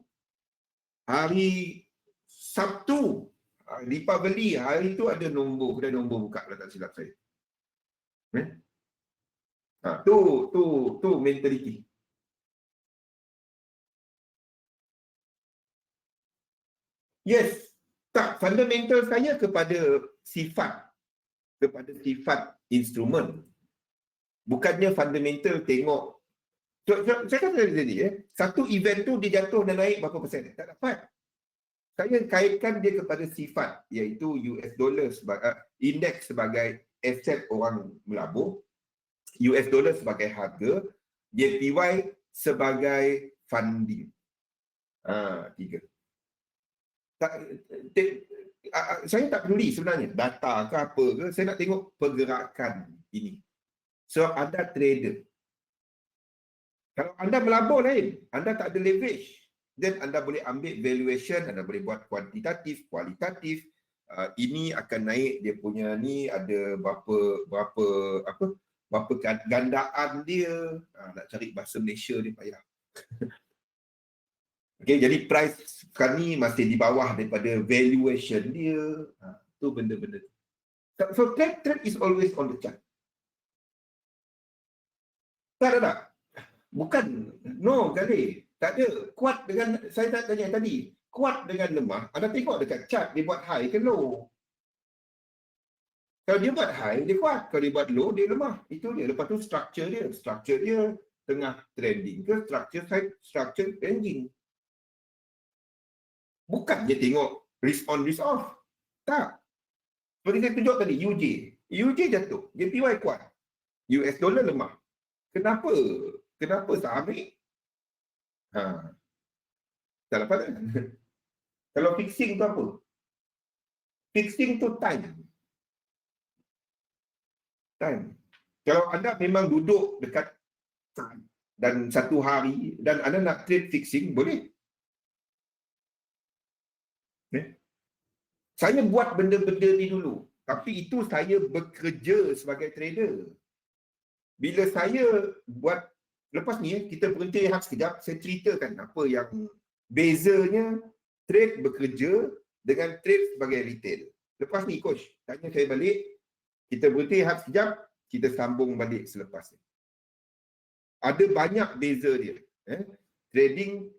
hari Sabtu, Deepavali, hari tu ada nombor. Kedai nombor buka kalau tak silap saya. Tu mentality. Yes. Tak, fundamental saya kepada sifat instrumen. Bukannya fundamental tengok. Saya kata tadi, satu event tu dia jatuh dan naik berapa persen? Tak dapat. Saya kaitkan dia kepada sifat, iaitu US dollar sebagai indeks sebagai aset orang melabur, US dollar sebagai harga, JPY sebagai funding. Tiga. Saya tak peduli sebenarnya data ke apa ke, saya nak tengok pergerakan ini. Sebab anda trader. Kalau anda melabur lain, anda tak ada leverage, then anda boleh ambil valuation, anda boleh buat kuantitatif, kualitatif. Ini akan naik dia punya ni ada berapa gandaan dia. Nak cari bahasa Malaysia ni payah. Okay, jadi price sekarang ni masih di bawah daripada valuation dia. Tu benda-benda. So trade is always on the chart. Tak ada. Bukan. No, kali. Tak ada. Kuat dengan, saya tak tanya tadi. Kuat dengan lemah. Anda tengok dekat chart, dia buat high ke low. Kalau dia buat high, dia kuat. Kalau dia buat low, dia lemah. Itu dia. Lepas tu structure dia. Structure dia tengah trending ke structure ranging. Bukan dia tengok risk on, risk off. Tak. Seperti saya tunjuk tadi, UJ jatuh. JPY kuat. US dollar lemah. Kenapa? Kenapa tak ambil? Tak dapat kan? Kalau fixing tu apa? Fixing tu time. Kalau anda memang duduk dekat time dan satu hari dan anda nak trade fixing, boleh. Saya buat benda-benda ni dulu. Tapi itu saya bekerja sebagai trader. Bila saya buat, lepas ni kita berhenti rehat sekejap, saya ceritakan apa yang bezanya trade bekerja dengan trade sebagai retail. Lepas ni coach, tanya saya balik, kita berhenti rehat sekejap, kita sambung balik selepas ni. Ada banyak beza dia. Trading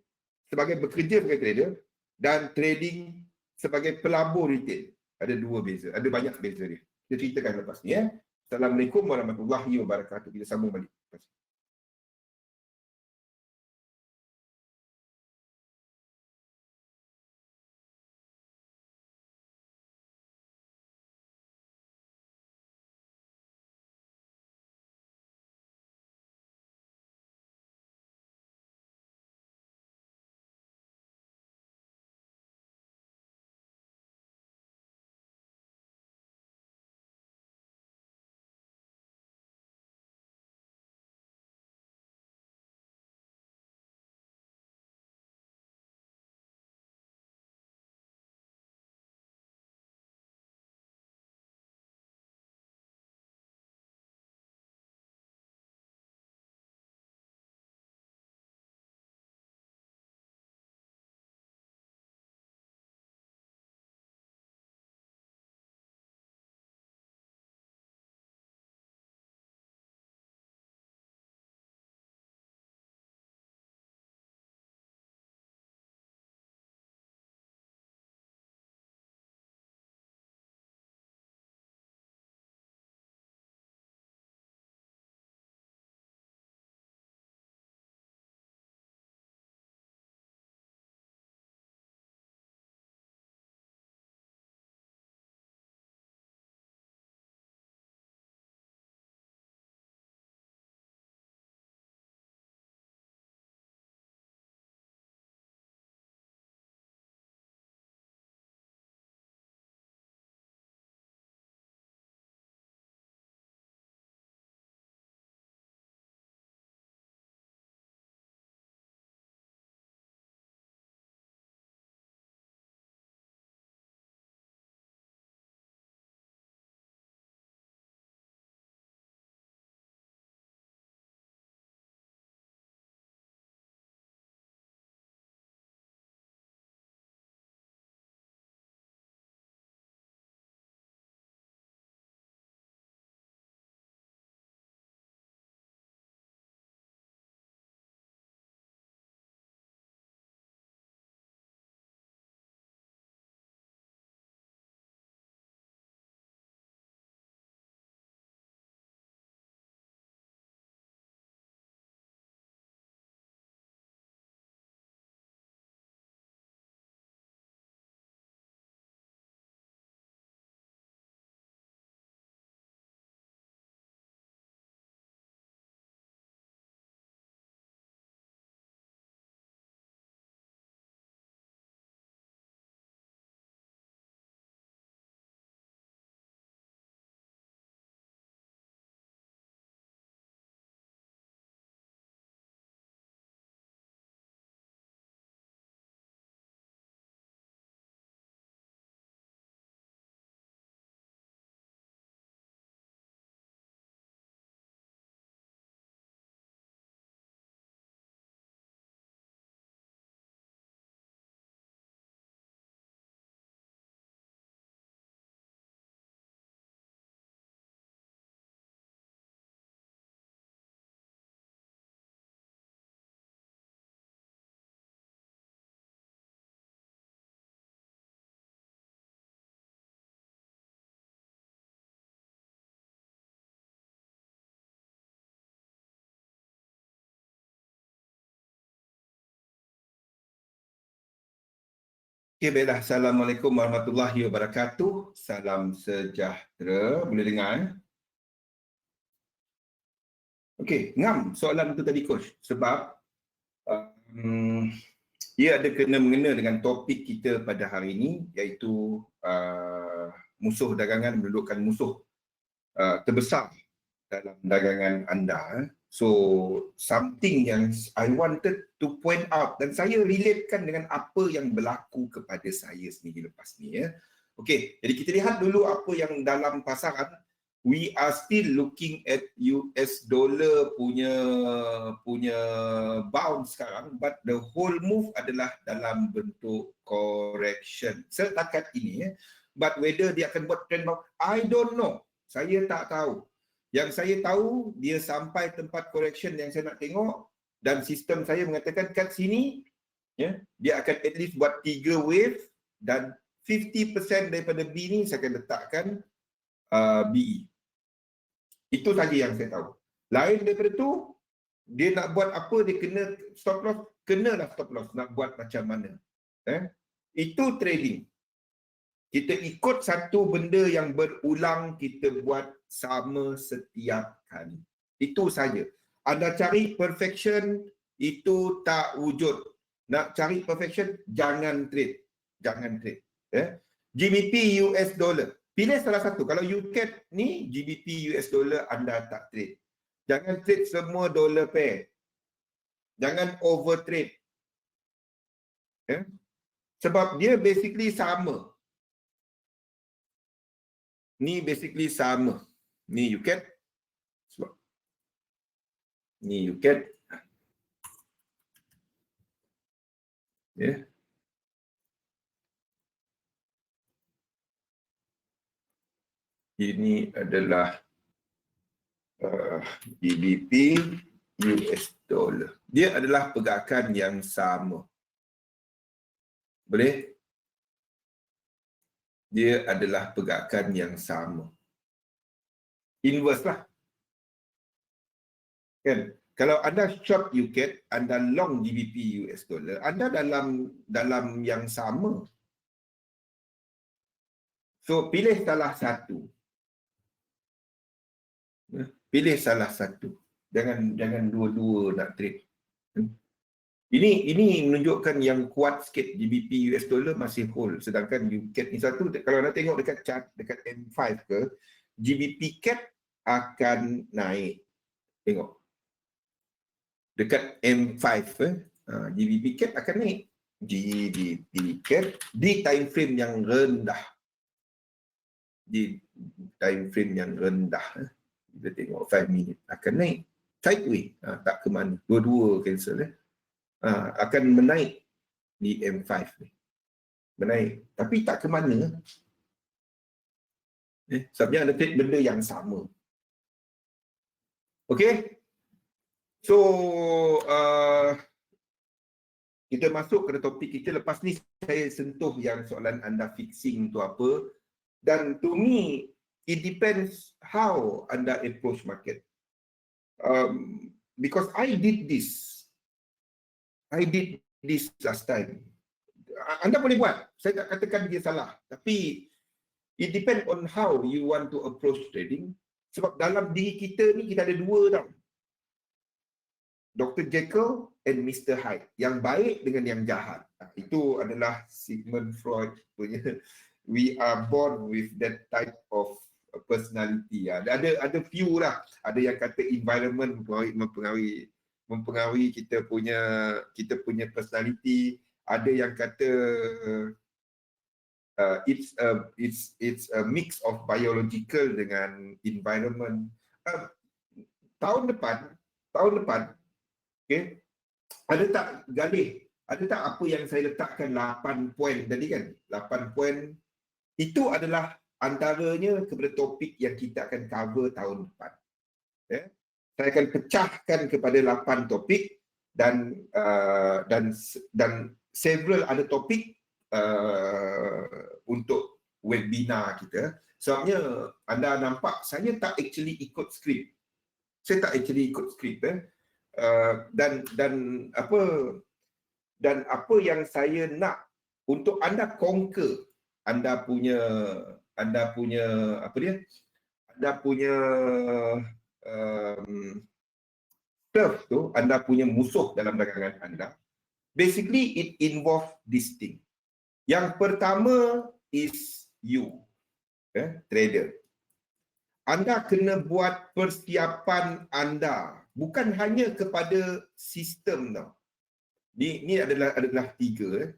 sebagai bekerja sebagai trader dan trading sebagai pelabur retail. Ada dua beza. Ada banyak beza dia. Kita ceritakan lepas ni. Assalamualaikum warahmatullahi wabarakatuh. Kita sambung balik. Okay, baiklah. Assalamualaikum warahmatullahi wabarakatuh. Salam sejahtera. Boleh dengar? Okey, ngam soalan tu tadi coach. Sebab ia ada kena-mengena dengan topik kita pada hari ini, iaitu musuh dagangan menundukkan musuh terbesar dalam dagangan anda. So, something yang I wanted to point out dan saya relatekan dengan apa yang berlaku kepada saya sendiri lepas ni ya. Okey, jadi kita lihat dulu apa yang dalam pasaran. We are still looking at US dollar punya bounce sekarang, but the whole move adalah dalam bentuk correction setakat ini ya. But whether dia akan buat trend bounce, I don't know. Saya tak tahu. Yang saya tahu, dia sampai tempat correction yang saya nak tengok dan sistem saya mengatakan kat sini, ya, dia akan at least buat 3 wave dan 50% daripada B ni saya akan letakkan BE. Itu saja yang saya tahu. Lain daripada tu, dia nak buat apa, dia kena stop loss, kenalah stop loss, nak buat macam mana. Itu trading. Kita ikut satu benda yang berulang, kita buat sama setiap kali. Itu saja. Anda cari perfection, itu tak wujud. Nak cari perfection, jangan trade. Jangan trade. GBP US dollar. Pilih salah satu. Kalau UCAD ni, GBP US dollar, anda tak trade. Jangan trade semua dollar pair. Jangan over trade. Sebab dia basically sama. Ni basically sama. Ni UCAD. Ni UCAD. Ini adalah GBP US dollar. Dia adalah pergerakan yang sama. Boleh? Dia adalah pergerakan yang sama. Inverse lah. Kan? Kalau anda short UCAD, anda long GBP US dollar, anda dalam yang sama. So, pilih salah satu. Pilih salah satu. Jangan dua-dua nak trade. Ini menunjukkan yang kuat sikit. GBP US dollar masih hold. Sedangkan UCAD ni satu, kalau anda tengok dekat chart, dekat M5 ke, GBP CAD akan naik. Tengok. Dekat M5, GBP CAD akan naik. GBP CAD di time frame yang rendah. Di time frame yang rendah. Kita tengok 5 minit akan naik. Sideways. Tak ke mana. Dua-dua cancel. Akan menaik di M5 ni. Menaik. Tapi tak ke mana. Sebabnya ada trade benda yang sama. Okey. So, kita masuk ke topik kita. Lepas ni saya sentuh yang soalan anda fixing tu apa. Dan to me, it depends how anda approach market. Because I did this last time. Anda boleh buat. Saya tak katakan dia salah. Tapi it depends on how you want to approach trading. Sebab dalam diri kita ni kita ada dua tau. Dr. Jekyll and Mr. Hyde. Yang baik dengan yang jahat. Itu adalah Sigmund Freud punya. We are born with that type of personality. Ada few lah. Ada yang kata environment mempengaruhi kita punya personality. Ada yang kata it's a mix of biological dengan environment. Tahun depan, okay, ada tak Galih? Ada tak apa yang saya letakkan 8 poin tadi kan? 8 poin itu adalah antaranya kepada topik yang kita akan cover tahun depan. Saya akan pecahkan kepada 8 topik dan several ada topik untuk webinar kita. Sebabnya anda nampak saya tak actually ikut skrip. Dan apa yang saya nak untuk anda conquer anda punya apa dia? Anda punya turf tu, anda punya musuh dalam dagangan anda. Basically it involve this thing. Yang pertama is you, trader. Anda kena buat persiapan anda, bukan hanya kepada sistem tau. Ini adalah tiga.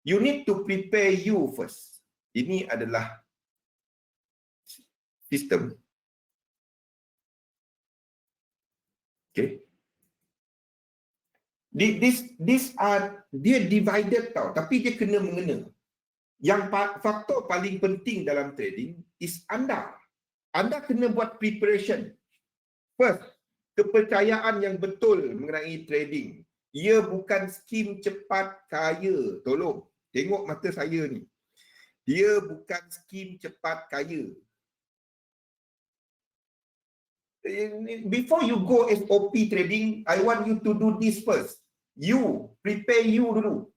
You need to prepare you first. Ini adalah sistem. Okay. Dia divided tau, tapi dia kena mengena. Yang faktor paling penting dalam trading is anda. Anda kena buat preparation. First, kepercayaan yang betul mengenai trading. Ia bukan skim cepat kaya. Tolong, tengok mata saya ni. Dia bukan skim cepat kaya. Before you go SOP trading, I want you to do this first. You, prepare you dulu.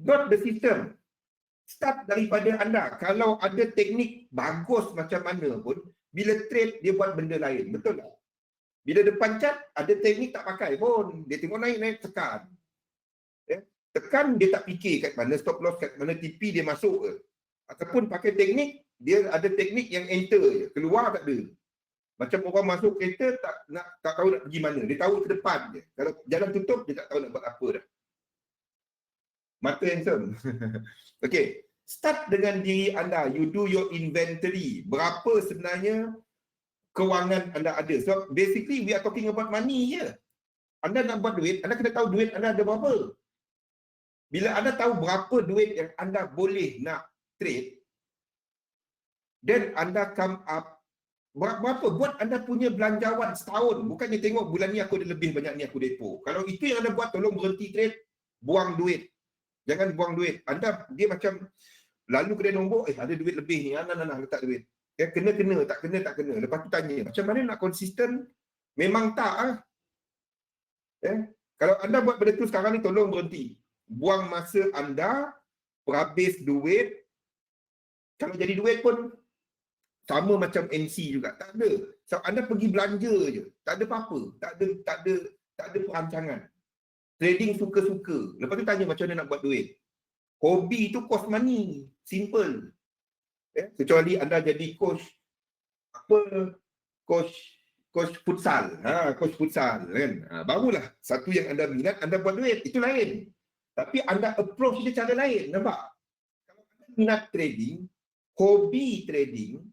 Not the system. Start daripada anda. Kalau ada teknik bagus macam mana pun, bila trade dia buat benda lain. Betul tak? Bila depan chart, ada teknik tak pakai pun. Dia tengok naik, tekan. Tekan, dia tak fikir kat mana stop loss, kat mana TP dia masuk ke. Ataupun pakai teknik, dia ada teknik yang enter je. Keluar tak ada. Macam orang masuk kereta, tak tahu nak pergi mana. Dia tahu ke depan je. Kalau jalan tutup, dia tak tahu nak buat apa dah. Mata handsome. Okay, start dengan diri anda. You do your inventory. Berapa sebenarnya kewangan anda ada. So basically we are talking about money je. Anda nak buat duit, anda kena tahu duit anda ada berapa. Bila anda tahu berapa duit yang anda boleh nak trade, then anda come up berapa. Buat anda punya belanjawan setahun. Bukannya tengok bulan ni aku ada lebih banyak ni aku depo. Kalau itu yang anda buat, tolong berhenti trade. Buang duit. Jangan buang duit. Anda, dia macam lalu kedai nombor, ada duit lebih ni. Nah, letak duit. Ya, kena, tak kena. Lepas tu tanya, macam mana nak konsisten? Memang tak. Kalau anda buat benda tu sekarang ni, tolong berhenti. Buang masa anda, berhabis duit. Kalau jadi duit pun, sama macam NC juga. Tak ada. So, anda pergi belanja je. Tak ada apa-apa. Tak ada perancangan. Trading suka-suka. Lepas tu tanya macam mana nak buat duit. Hobi tu cost money. Simple. Kecuali anda jadi coach futsal. Coach futsal kan. Barulah satu yang anda minat, anda buat duit. Itu lain. Tapi anda approach dia cara lain. Nampak? Kalau anda minat trading, hobi trading,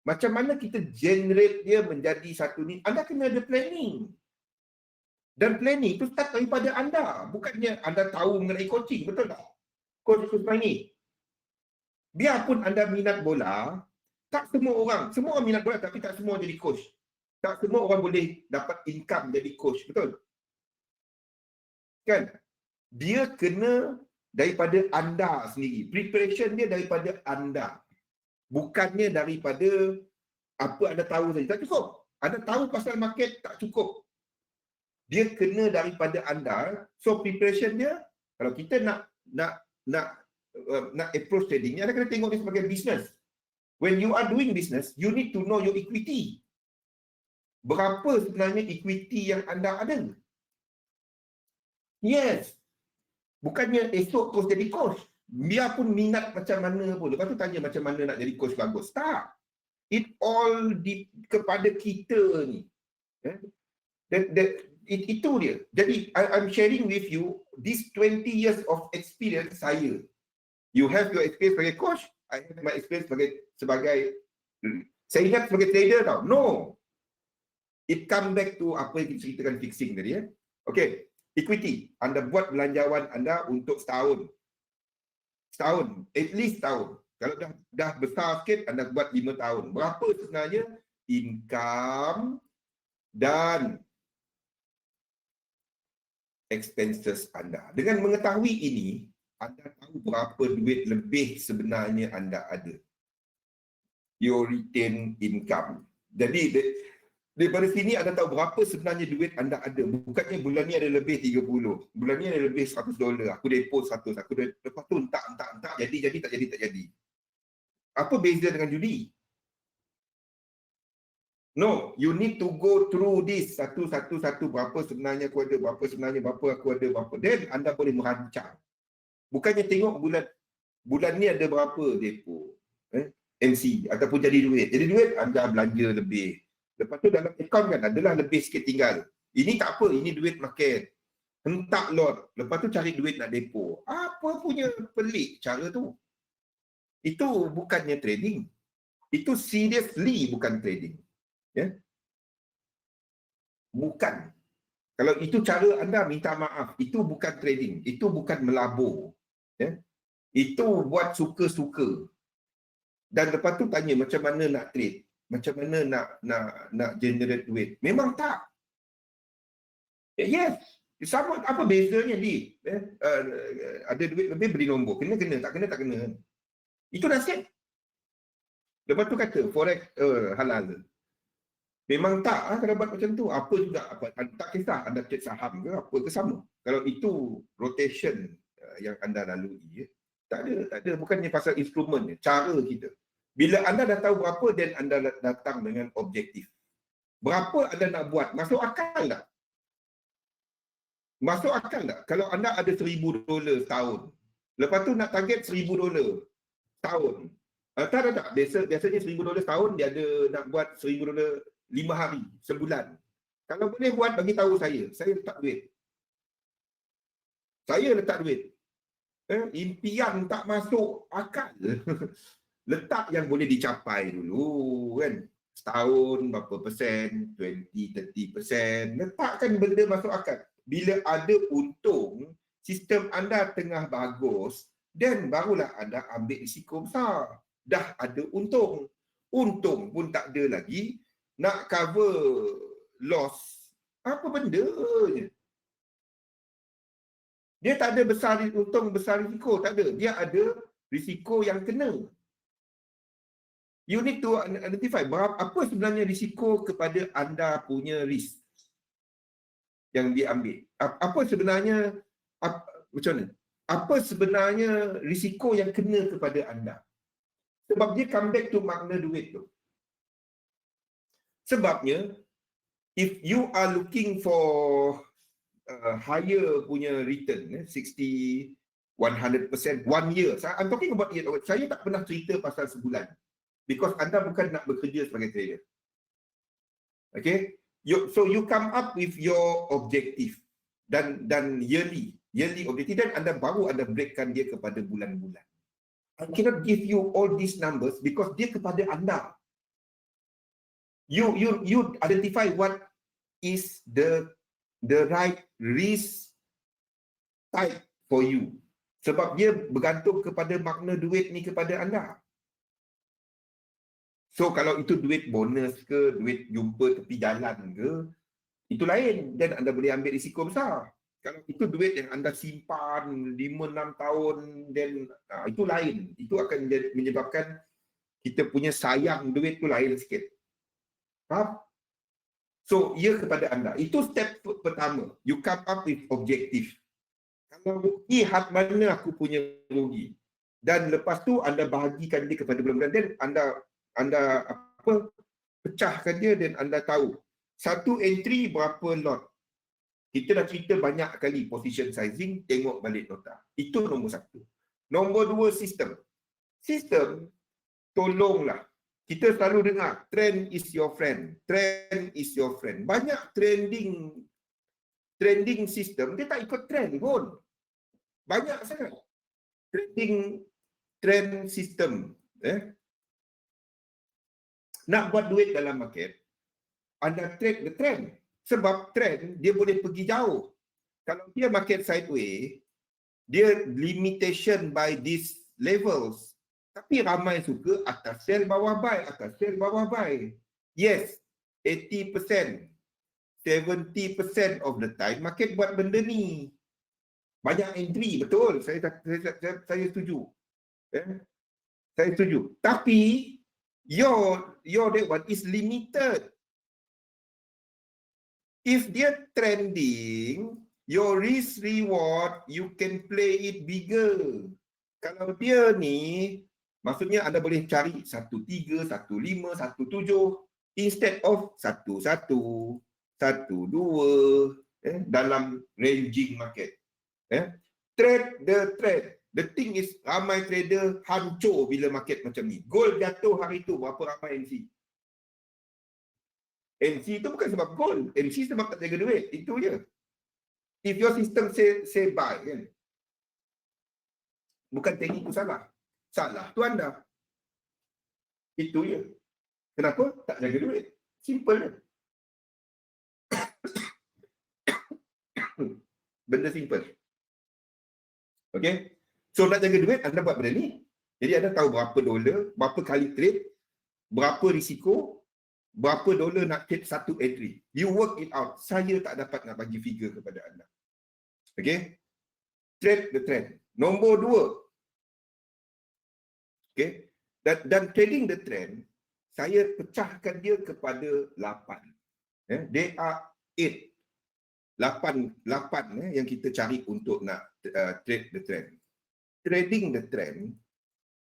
macam mana kita generate dia menjadi satu ni, anda kena ada planning. Dan planning itu start daripada anda. Bukannya anda tahu mengenai coaching. Betul tak? Coach ini. Biarpun anda minat bola, tak semua orang minat bola tapi tak semua jadi coach. Tak semua orang boleh dapat income jadi coach. Betul? Kan? Dia kena daripada anda sendiri. Preparation dia daripada anda. Bukannya daripada apa anda tahu saja. Tak cukup. Anda tahu pasal market tak cukup. Dia kena daripada anda. So preparation dia, kalau kita nak approach trading, anda kena tengok dia sebagai business. When you are doing business, you need to know your equity. Berapa sebenarnya equity yang anda ada? Yes. Bukannya esok terus jadi coach. Biarpun minat macam mana pun. Lepas tu tanya macam mana nak jadi coach bagus. Tak. It all kepada kita ni. Itu dia. Jadi I'm sharing with you this 20 years of experience saya. You have your experience sebagai coach, I have my experience sebagai saya ingat sebagai trader tau. No. It come back to apa yang kita ceritakan fixing tadi. Okay. Equity. Anda buat belanjawan anda untuk setahun. At least setahun. Kalau dah besar sikit, anda buat 5 tahun. Berapa sebenarnya income dan expenses anda. Dengan mengetahui ini, anda tahu berapa duit lebih sebenarnya anda ada. Your retain income. Jadi Daripada sini anda tahu berapa sebenarnya duit anda ada. Bukannya bulan ni ada lebih 30. Bulan ni ada lebih $100. Aku depo 100. Lepas tu entak. Jadi, tak jadi. Apa beza dengan judi? No, you need to go through this satu. Berapa sebenarnya aku ada, berapa sebenarnya berapa aku ada, berapa. Then anda boleh merancang. Bukannya tengok bulan ni ada berapa depo. MC ataupun jadi duit. Jadi duit anda belanja lebih. Lepas tu dalam akaun kan adalah lebih sikit tinggal. Ini tak apa, ini duit makan. Hentak lot. Lepas tu cari duit nak depo. Apa punya pelik cara tu? Itu bukannya trading. Itu seriously bukan trading. Ya? Bukan. Kalau itu cara anda minta maaf, itu bukan trading. Itu bukan melabur. Ya? Itu buat suka-suka. Dan lepas tu tanya macam mana nak trade. Macam mana nak generate duit. Memang tak. Yes. Sama apa bezanya di ada duit lebih beri nombor. Kena, tak kena. Itu nasib. Lepas tu kata forex halal. Memang tak kalau buat macam tu. Apa juga tak kisah anda trade saham ke apa ke sama. Kalau itu rotation yang anda lalui, tak ada. Bukannya pasal instrumen, cara kita. Bila anda dah tahu berapa, dan anda datang dengan objektif. Berapa anda nak buat? Masuk akal tak? Masuk akal tak? Kalau anda ada $1,000 setahun, lepas tu nak target $1,000 setahun. Tak. Biasanya $1,000 setahun, dia ada nak buat $1,000 5 hari, sebulan. Kalau boleh buat, bagi tahu saya letak duit. Saya letak duit. Impian tak masuk akal. Letak yang boleh dicapai dulu kan. Setahun berapa persen, 20-30%. Letakkan benda masuk akal. Bila ada untung, sistem anda tengah bagus, dan barulah anda ambil risiko besar. Dah ada untung. Untung pun tak ada lagi. Nak cover loss. Apa bendanya? Dia tak ada besar untung, besar risiko. Tak ada. Dia ada risiko yang kena. You need to identify apa sebenarnya risiko kepada anda punya risk yang diambil. Apa sebenarnya, macam mana? Apa sebenarnya risiko yang kena kepada anda? Sebab dia come back to makna duit tu. Sebabnya, if you are looking for higher punya return, 60, 100%, 1 year. I'm talking about year. Saya tak pernah cerita pasal sebulan. Because anda bukan nak bekerja sebagai trader. Okay? So you come up with your objective. Dan yearly objective. Dan anda baru breakkan dia kepada bulan-bulan. I cannot give you all these numbers because dia kepada anda. You identify what is the right risk type for you. Sebab dia bergantung kepada makna duit ni kepada anda. So kalau itu duit bonus ke, duit jumpa tepi jalan ke, itu lain. Dan anda boleh ambil risiko besar. Kalau itu duit yang anda simpan 5-6 tahun, then itu lain. Itu akan menyebabkan kita punya sayang duit tu lain sikit. Faham? So, ia kepada anda. Itu step pertama. You come up with objective. Kalau rugi, hat mana aku punya rugi. Dan lepas tu anda bahagikan dia kepada bulan-bulan. Dan anda pecahkan dia dan anda tahu. Satu entry berapa lot. Kita dah cerita banyak kali position sizing, tengok balik nota. Itu nombor satu. Nombor dua, sistem. Sistem, tolonglah. Kita selalu dengar, trend is your friend. Trend is your friend. Banyak trending sistem, dia tak ikut trend pun. Banyak sangat. Trend sistem. Nak buat duit dalam market, anda trade the trend. Sebab trend, dia boleh pergi jauh. Kalau dia market sideways, dia limitation by these levels. Tapi ramai suka atas sell bawah buy, atas sell bawah buy. Yes, 80%, 70% of the time market buat benda ni. Banyak entry, betul. Saya setuju. Saya setuju. Tapi your that one is limited. If dia trending, your risk reward, you can play it bigger. Kalau dia ni, maksudnya anda boleh cari 13, 15, 17 instead of 11, 12 dalam ranging market. Trade the trend. The thing is, ramai trader hancur bila market macam ni. Gold jatuh hari tu, berapa ramai MC? MC tu bukan sebab gold. MC sebab tak jaga duit. Itu je. If your system say buy, kan? Bukan teknik tu salah. Salah tu anda. Itu je. Kenapa? Tak jaga duit. Simple je. Benda simple. Okay? So nak jaga duit, anda buat benda ni. Jadi anda tahu berapa dolar, berapa kali trade, berapa risiko, berapa dolar nak trade satu entry. You work it out. Saya tak dapat nak bagi figure kepada anda. Okay? Trade the trend. Nombor 2. Okay? Dan trading the trend, saya pecahkan dia kepada 8. There are 8. 8 yang kita cari untuk nak trade the trend. Trading the trend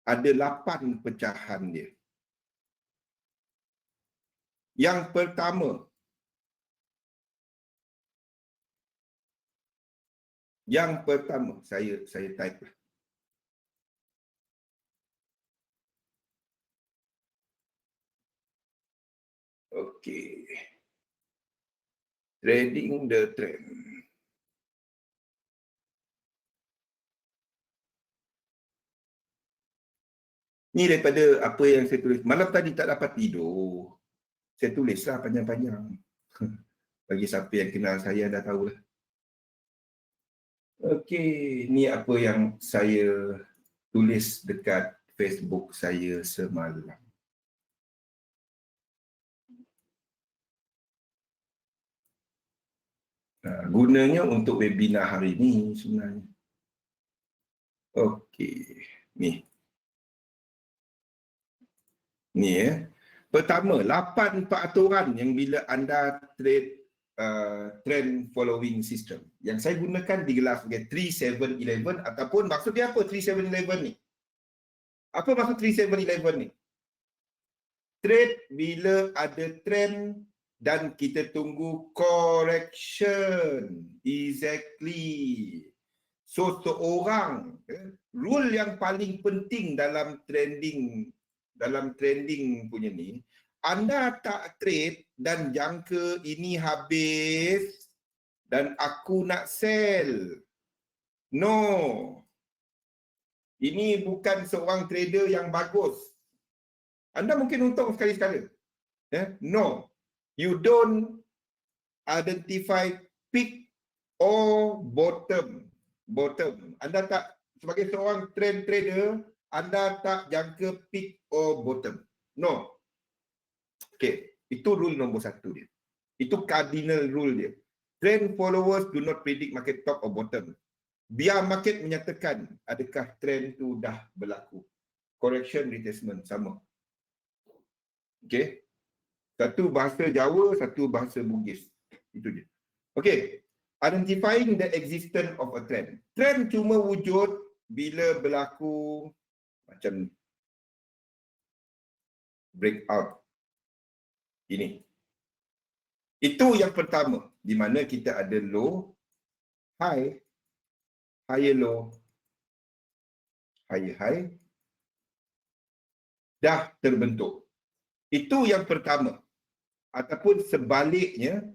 ada 8 pecahan dia. Yang pertama saya type lah. Okey. Trading the trend. Ni daripada apa yang saya tulis. Malam tadi tak dapat tidur. Saya tulislah panjang-panjang. Bagi siapa yang kenal saya dah tahulah. Okey, ni apa yang saya tulis dekat Facebook saya semalam. Gunanya untuk webinar hari ini sebenarnya. Okey, ni. Ni Pertama, 8 peraturan yang bila anda trade trend following system. Yang saya gunakan digelar sebagai 3711 ataupun maksud dia apa 3711 ni? Apa maksud 3711 ni? Trade bila ada trend dan kita tunggu correction. Exactly. So seorang, rule yang paling penting dalam trending punya ni, anda tak trade dan jangka ini habis dan aku nak sell. No. Ini bukan seorang trader yang bagus. Anda mungkin untung sekali-sekala. No. You don't identify peak or bottom. Anda tak, sebagai seorang trend trader, anda tak jangka peak or bottom. No. Okay. Itu rule nombor 1 dia. Itu cardinal rule dia. Trend followers do not predict market top or bottom. Biar market menyatakan adakah trend tu dah berlaku. Correction, retracement, sama. Okay. Satu bahasa Jawa, satu bahasa Bugis. Itu je. Okay. Identifying the existence of a trend. Trend cuma wujud bila berlaku macam ni. Breakout. Ini. Itu yang pertama. Di mana kita ada low, high, higher low, higher high. Dah terbentuk. Itu yang pertama. Ataupun sebaliknya,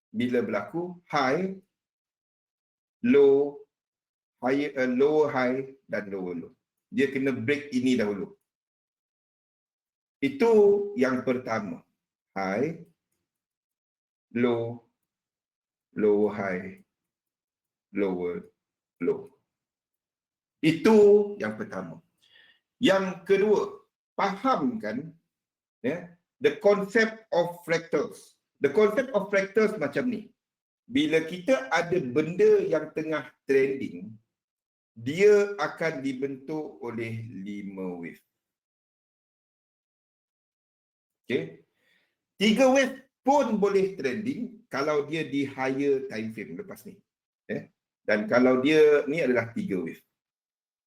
bila berlaku high, low, higher, lower high dan lower low. Dia kena break ini dahulu. Itu yang pertama. High, low, lower high, lower low. Itu yang pertama. Yang kedua, fahamkan the concept of fractals. The concept of fractals macam ni. Bila kita ada benda yang tengah trending, dia akan dibentuk oleh 5 wave. Okay. 3 wave pun boleh trending kalau dia di higher time frame lepas ni. Dan kalau dia ni adalah 3 wave.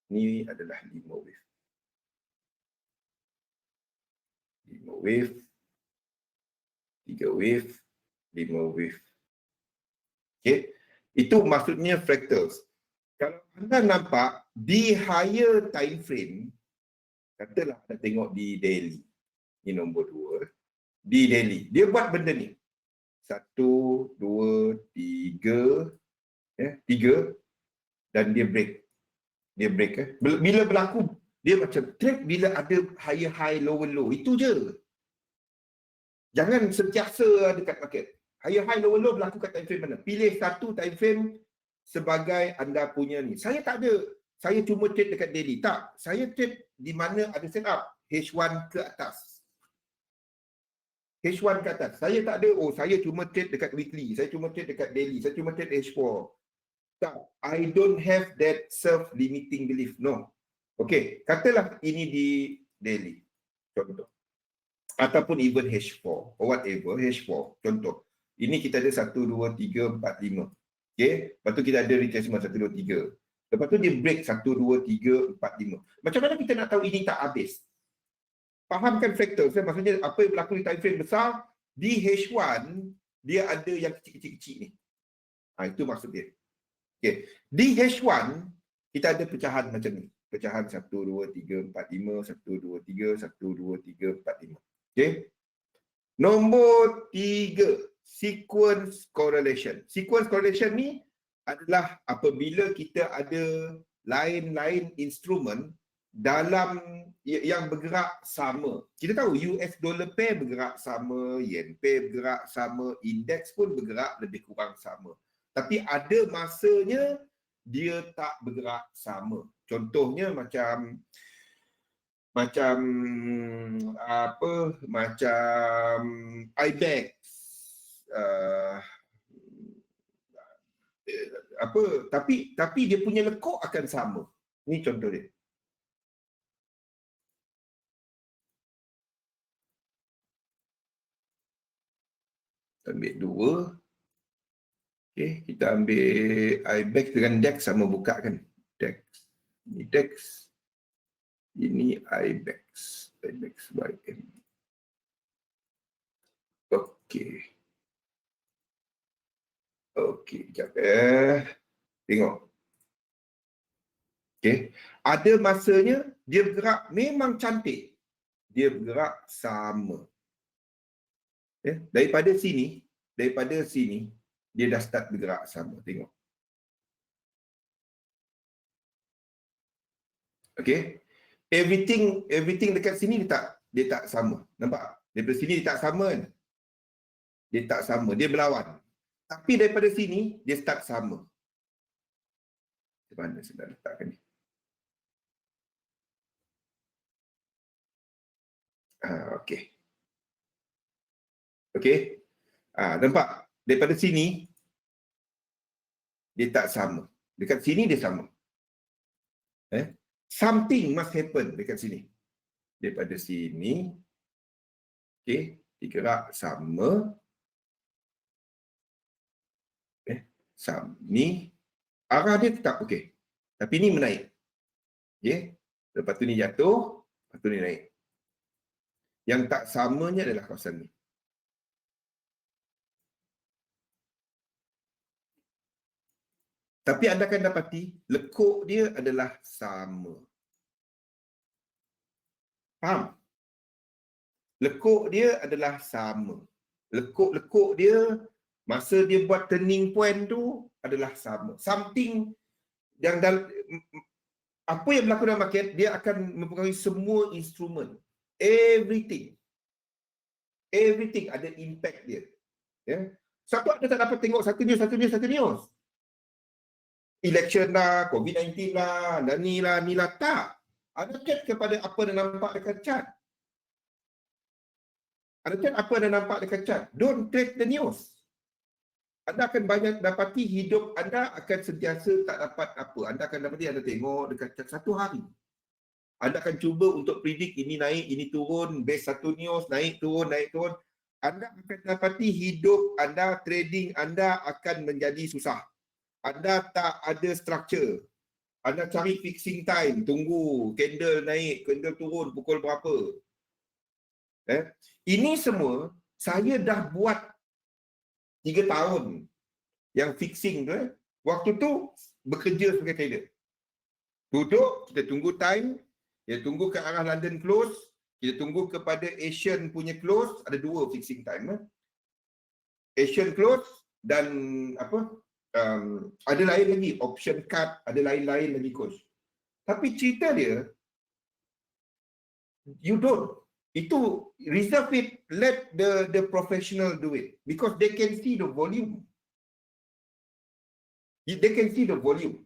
Ni adalah 5 wave. 5 wave, 3 wave, 5 wave. Okey. Itu maksudnya fractals. Kalau anda nampak di higher time frame, katalah anda tengok di daily. Ini nombor 2. Di daily. Dia buat benda ni. 1, 2, 3. 3. Dan dia break. Dia break. Bila berlaku, dia macam trade bila ada higher high, lower low. Itu je. Jangan sentiasa ada kat market. Higher high, lower low berlaku kat time frame mana? Pilih satu time frame sebagai anda punya ni. Saya tak ada. Saya cuma trade dekat daily. Tak. Saya trade di mana ada setup. H1 ke atas. H1 ke atas. Saya tak ada. Oh, saya cuma trade dekat weekly. Saya cuma trade dekat daily. Saya cuma trade H4. Tak. I don't have that self-limiting belief. No. Okay. Katalah ini di daily. Contoh. Ataupun even H4. Or whatever. H4. Contoh. Ini kita ada 1, 2, 3, 4, 5. Okay. Lepas tu kita ada retracement 1, 2, 3. Lepas tu dia break 1, 2, 3, 4, 5. Macam mana kita nak tahu ini tak habis? Fahamkan fractal. Maksudnya apa yang berlaku di time frame besar, di H1, dia ada yang kecil-kecil ni. Itu maksud dia. Okay. Di H1, kita ada pecahan macam ni. Pecahan 1, 2, 3, 4, 5, 1, 2, 3, 1, 2, 3, 4, 5. Okay. Nombor 3. Sequence correlation. Sequence correlation ni adalah apabila kita ada lain-lain instrumen dalam yang bergerak sama. Kita tahu US dollar pair bergerak sama, yen pair bergerak sama, indeks pun bergerak lebih kurang sama. Tapi ada masanya dia tak bergerak sama. Contohnya macam IBEX, tapi dia punya lekuk akan sama. Ni contoh dia. Ambil 2. Okey, kita ambil IBEX dengan DEX sama buka kan? DEX. Ini DEX. Ini IBEX. IBEX YM. Okey. Okey, sekejap tengok. Okey. Ada masanya dia bergerak memang cantik. Dia bergerak sama. Daripada sini dia dah start bergerak sama. Tengok. Okey. Everything dekat sini dia tak sama. Nampak? Daripada sini dia tak sama kan? Dia tak sama, dia berlawan. Tapi daripada sini dia start sama. Di mana saya nak letakkan ni? Okey. Okey. Nampak? Daripada sini dia tak sama. Dekat sini dia sama. Something must happen dekat sini. Daripada sini, okey, digerak sama. Ni arah dia tetap okey. Tapi ni menaik. Okey. Lepas tu ni jatuh, lepas tu ni naik. Yang tak samanya adalah kawasan ni. Tapi anda akan dapati lekuk dia adalah sama. Faham? Lekuk dia adalah sama. Lekuk-lekuk dia masa dia buat turning point tu adalah sama. Something yang apa yang berlaku dalam market, dia akan mempengaruhi semua instrumen. Everything ada impact dia. Satu anda tak dapat tengok satu news. Election lah, COVID-19 lah, dan ni lah, tak. Anda chat kepada apa yang nampak dekat chart. Anda chat apa yang nampak dekat chart. Don't trade the news. Anda akan banyak dapati hidup anda akan sentiasa tak dapat apa. Anda akan dapati anda tengok dekat chart satu hari. Anda akan cuba untuk predict ini naik, ini turun, base satu news, naik turun. anda akan dapati hidup anda, trading anda akan menjadi susah. Anda tak ada structure. Anda cari fixing time, tunggu candle naik, candle turun pukul berapa. Ini semua saya dah buat 3 tahun yang fixing tu. Waktu tu bekerja sebagai trader. Duduk, kita tunggu time, kita tunggu ke arah London close, kita tunggu kepada Asian punya close, ada 2 fixing time. Asian close dan apa? Ada lain lagi, option cut, ada lain-lain lagi coach. Tapi cerita dia, you don't. Itu reserve it, let the professional do it because they can see the volume. They can see the volume.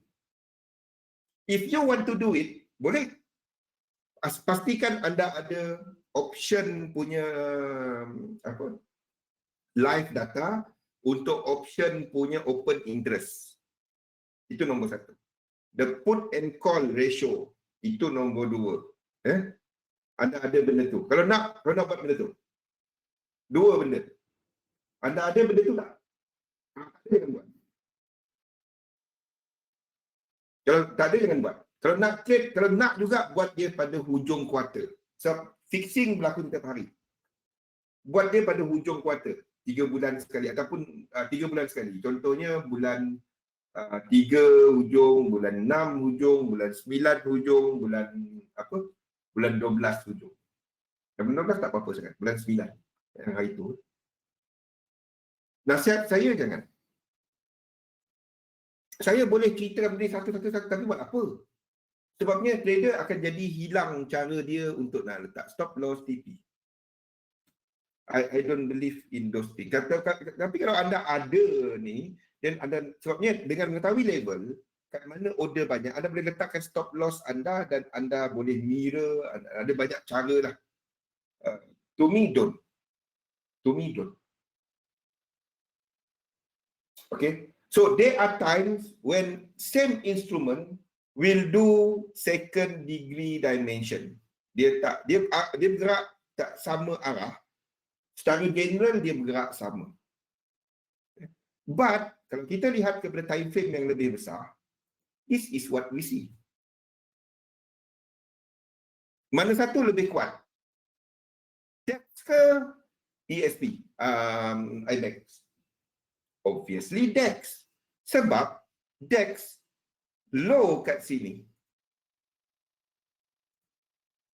If you want to do it, boleh. Pastikan anda ada option punya apa? Live data untuk option punya open interest. Itu nombor 1. The put and call ratio itu nombor 2. Anda ada benda tu. Kalau nak buat benda tu. 2 benda. Anda ada benda tu tak? Ada, jangan buat. Kalau tak ada, jangan buat. Kalau nak trade, kalau nak juga buat dia pada hujung kuartal. So, fixing berlaku setiap hari. Buat dia pada hujung kuartal. 3 bulan sekali ataupun 3 bulan sekali. Contohnya bulan 3 hujung, bulan 6 hujung, bulan 9 hujung, bulan apa? Bulan 12 hujung. Bulan 12 tak apa-apa sangat. Bulan 9 yang hari itu. Nasihat saya jangan. Saya boleh cerita benda satu-satu tapi buat apa? Sebabnya trader akan jadi hilang cara dia untuk nak letak stop loss TP. I don't believe in those things. Tapi kalau anda ada ni, dan anda sebabnya dengan mengetahui level, kat mana order banyak, anda boleh letakkan stop loss anda dan anda boleh mirror, ada banyak cara lah. To me, don't. To me, don't. Okay. So there are times when same instrument will do second degree dimension. Dia bergerak tak sama arah. Secara general dia bergerak sama. But kalau kita lihat kepada time frame yang lebih besar, this is what we see. Mana satu lebih kuat? DEX ke ESP? IBEX? Obviously DEX. Sebab DEX low kat sini.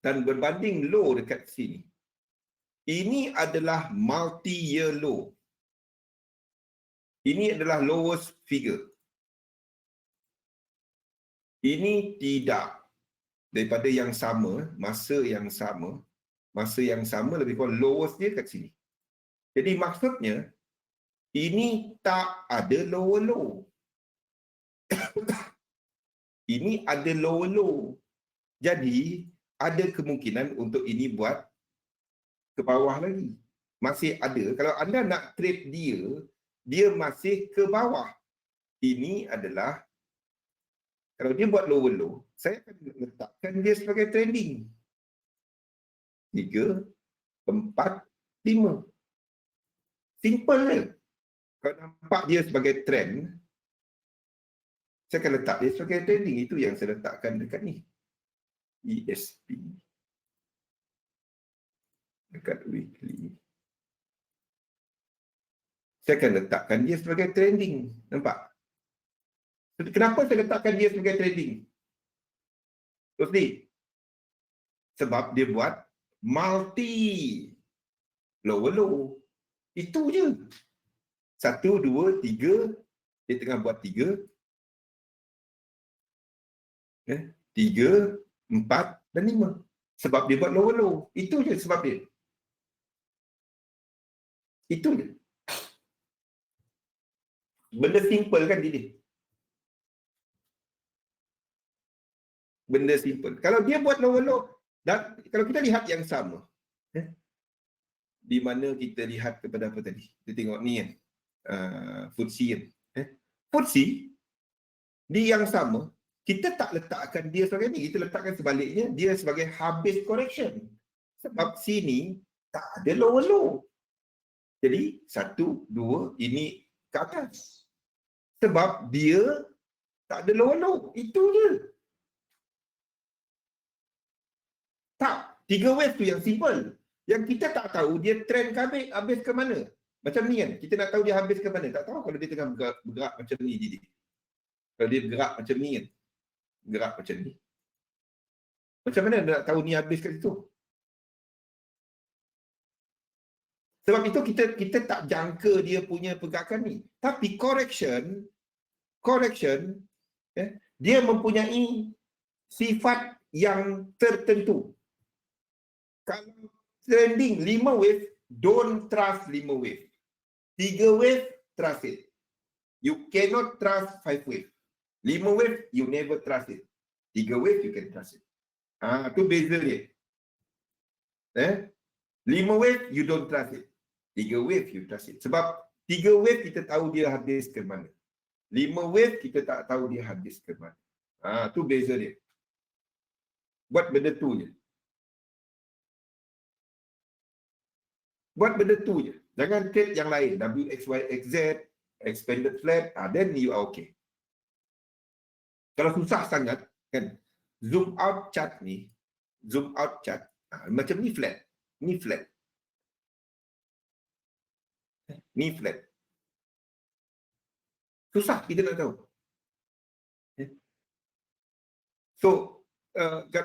Dan berbanding low dekat sini. Ini adalah multi-year low. Ini adalah lowest figure. Ini tidak. Daripada yang sama, masa yang sama lebih kurang lowest dia kat sini. Jadi maksudnya, ini tak ada lower low. Ini ada lower low. Jadi, ada kemungkinan untuk ini buat ke bawah lagi. Masih ada. Kalau anda nak trade dia masih ke bawah. Ini adalah, kalau dia buat lower low, saya akan letakkan dia sebagai trending. 3, 4, 5. Simple je. Kalau nampak dia sebagai trend, saya akan letak dia sebagai trending. Itu yang saya letakkan dekat ni. ESP. Dekat weekly. Saya akan letakkan dia sebagai trending. Nampak? Kenapa saya letakkan dia sebagai trending? Terus sebab dia buat multi lower low. Itu je. 1, 2, 3. Dia tengah buat 3. 3, 4 dan 5. Sebab dia buat lower low. Itu je sebab dia. Itu je. Benda simple kan dia. Benda simple. Kalau dia buat lower low, dan kalau kita lihat yang sama, di mana kita lihat kepada apa tadi? Kita tengok ni kan. FTSE kan. FTSE di yang sama, kita tak letakkan dia sebagai ni, kita letakkan sebaliknya, dia sebagai habis correction. Sebab sini tak ada lower low. Jadi 1, 2 ini ke atas. Sebab dia tak ada lower low. Itu je. Tak. 3 wave tu yang simple. Yang kita tak tahu dia trend ke habis ke mana. Macam ni kan. Kita nak tahu dia habis ke mana. Tak tahu kalau dia tengah bergerak macam ni. Jadi. Kalau dia bergerak macam ni kan. Gerak macam ni. Macam mana nak tahu ni habis kat situ? Sebab itu kita tak jangka dia punya pergerakan ni. Tapi correction dia mempunyai sifat yang tertentu. Kalau trending 5 wave, don't trust 5 wave. 3 wave, trust it. You cannot trust 5 wave. 5 wave, you never trust it. 3 wave, you can trust it. Tu beza dia. 5 wave, you don't trust it. 3 wave, you trust it. Sebab 3 wave, kita tahu dia habis ke mana. 5 wave, kita tak tahu dia habis ke mana. Tu beza dia. Buat benda tu je. Buat benda tu je. Jangan trade yang lain. WXYXZ, expanded flat, then you are okay. Kalau susah sangat, kan, zoom out chart ni, macam ni flat. Ni flat. Ni flat. Susah kita nak tahu. So,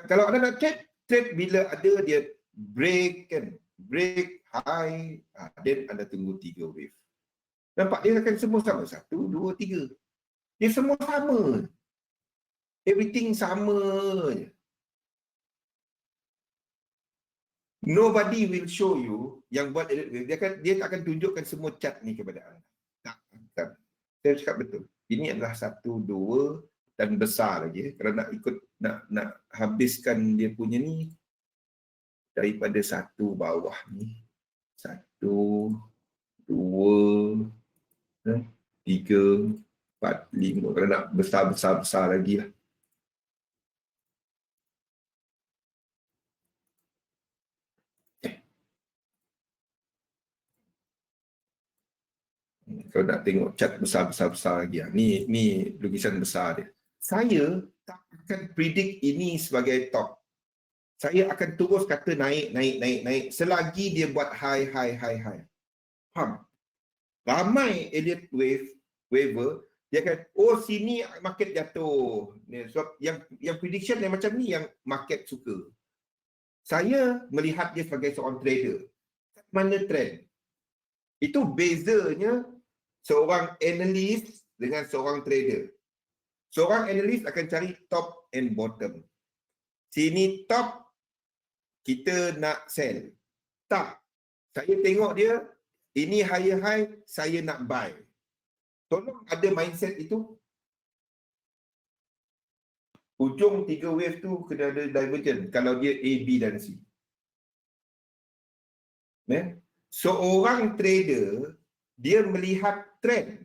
kalau anda nak trade bila ada dia break kan, break high, then anda tunggu 3 wave. Nampak dia akan semua sama. 1, 2, 3. Dia semua sama. Everything sama je. Nobody will show you yang buat dia akan tunjukkan semua chart ni kepada anda. Tak. Saya cakap betul. Ini adalah 1, 2 dan besar lagi. Kalau nak ikut nak habiskan dia punya ni daripada 1 bawah ni. 1, 2, 3, 4, 5. Kalau nak besar lagi lah. Kalau nak tengok chart besar lagi. Ni lukisan besar dia. Saya tak akan predict ini sebagai top. Saya akan terus kata naik selagi dia buat high. Faham? Ramai Elliott waver dia kata, sini market jatuh. Sebab yang prediction yang macam ni yang market suka. Saya melihat dia sebagai seorang trader. Mana trend? Itu bezanya seorang analis dengan seorang trader. Seorang analis akan cari top and bottom. Sini top, kita nak sell. Tak. Saya tengok dia, ini higher high, saya nak buy. Tolong ada mindset itu. Ujung 3 wave tu kena ada divergent kalau dia A, B dan C. Seorang trader, dia melihat trend.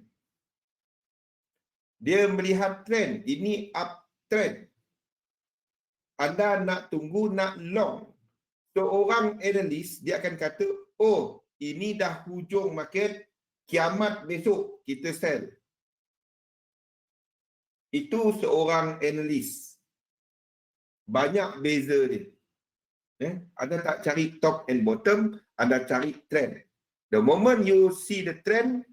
Ini uptrend. Anda nak tunggu, nak long. Seorang analis, dia akan kata, ini dah hujung market, kiamat besok, kita sell. Itu seorang analis. Banyak beza dia. Anda tak cari top and bottom, anda cari trend. The moment you see the trend,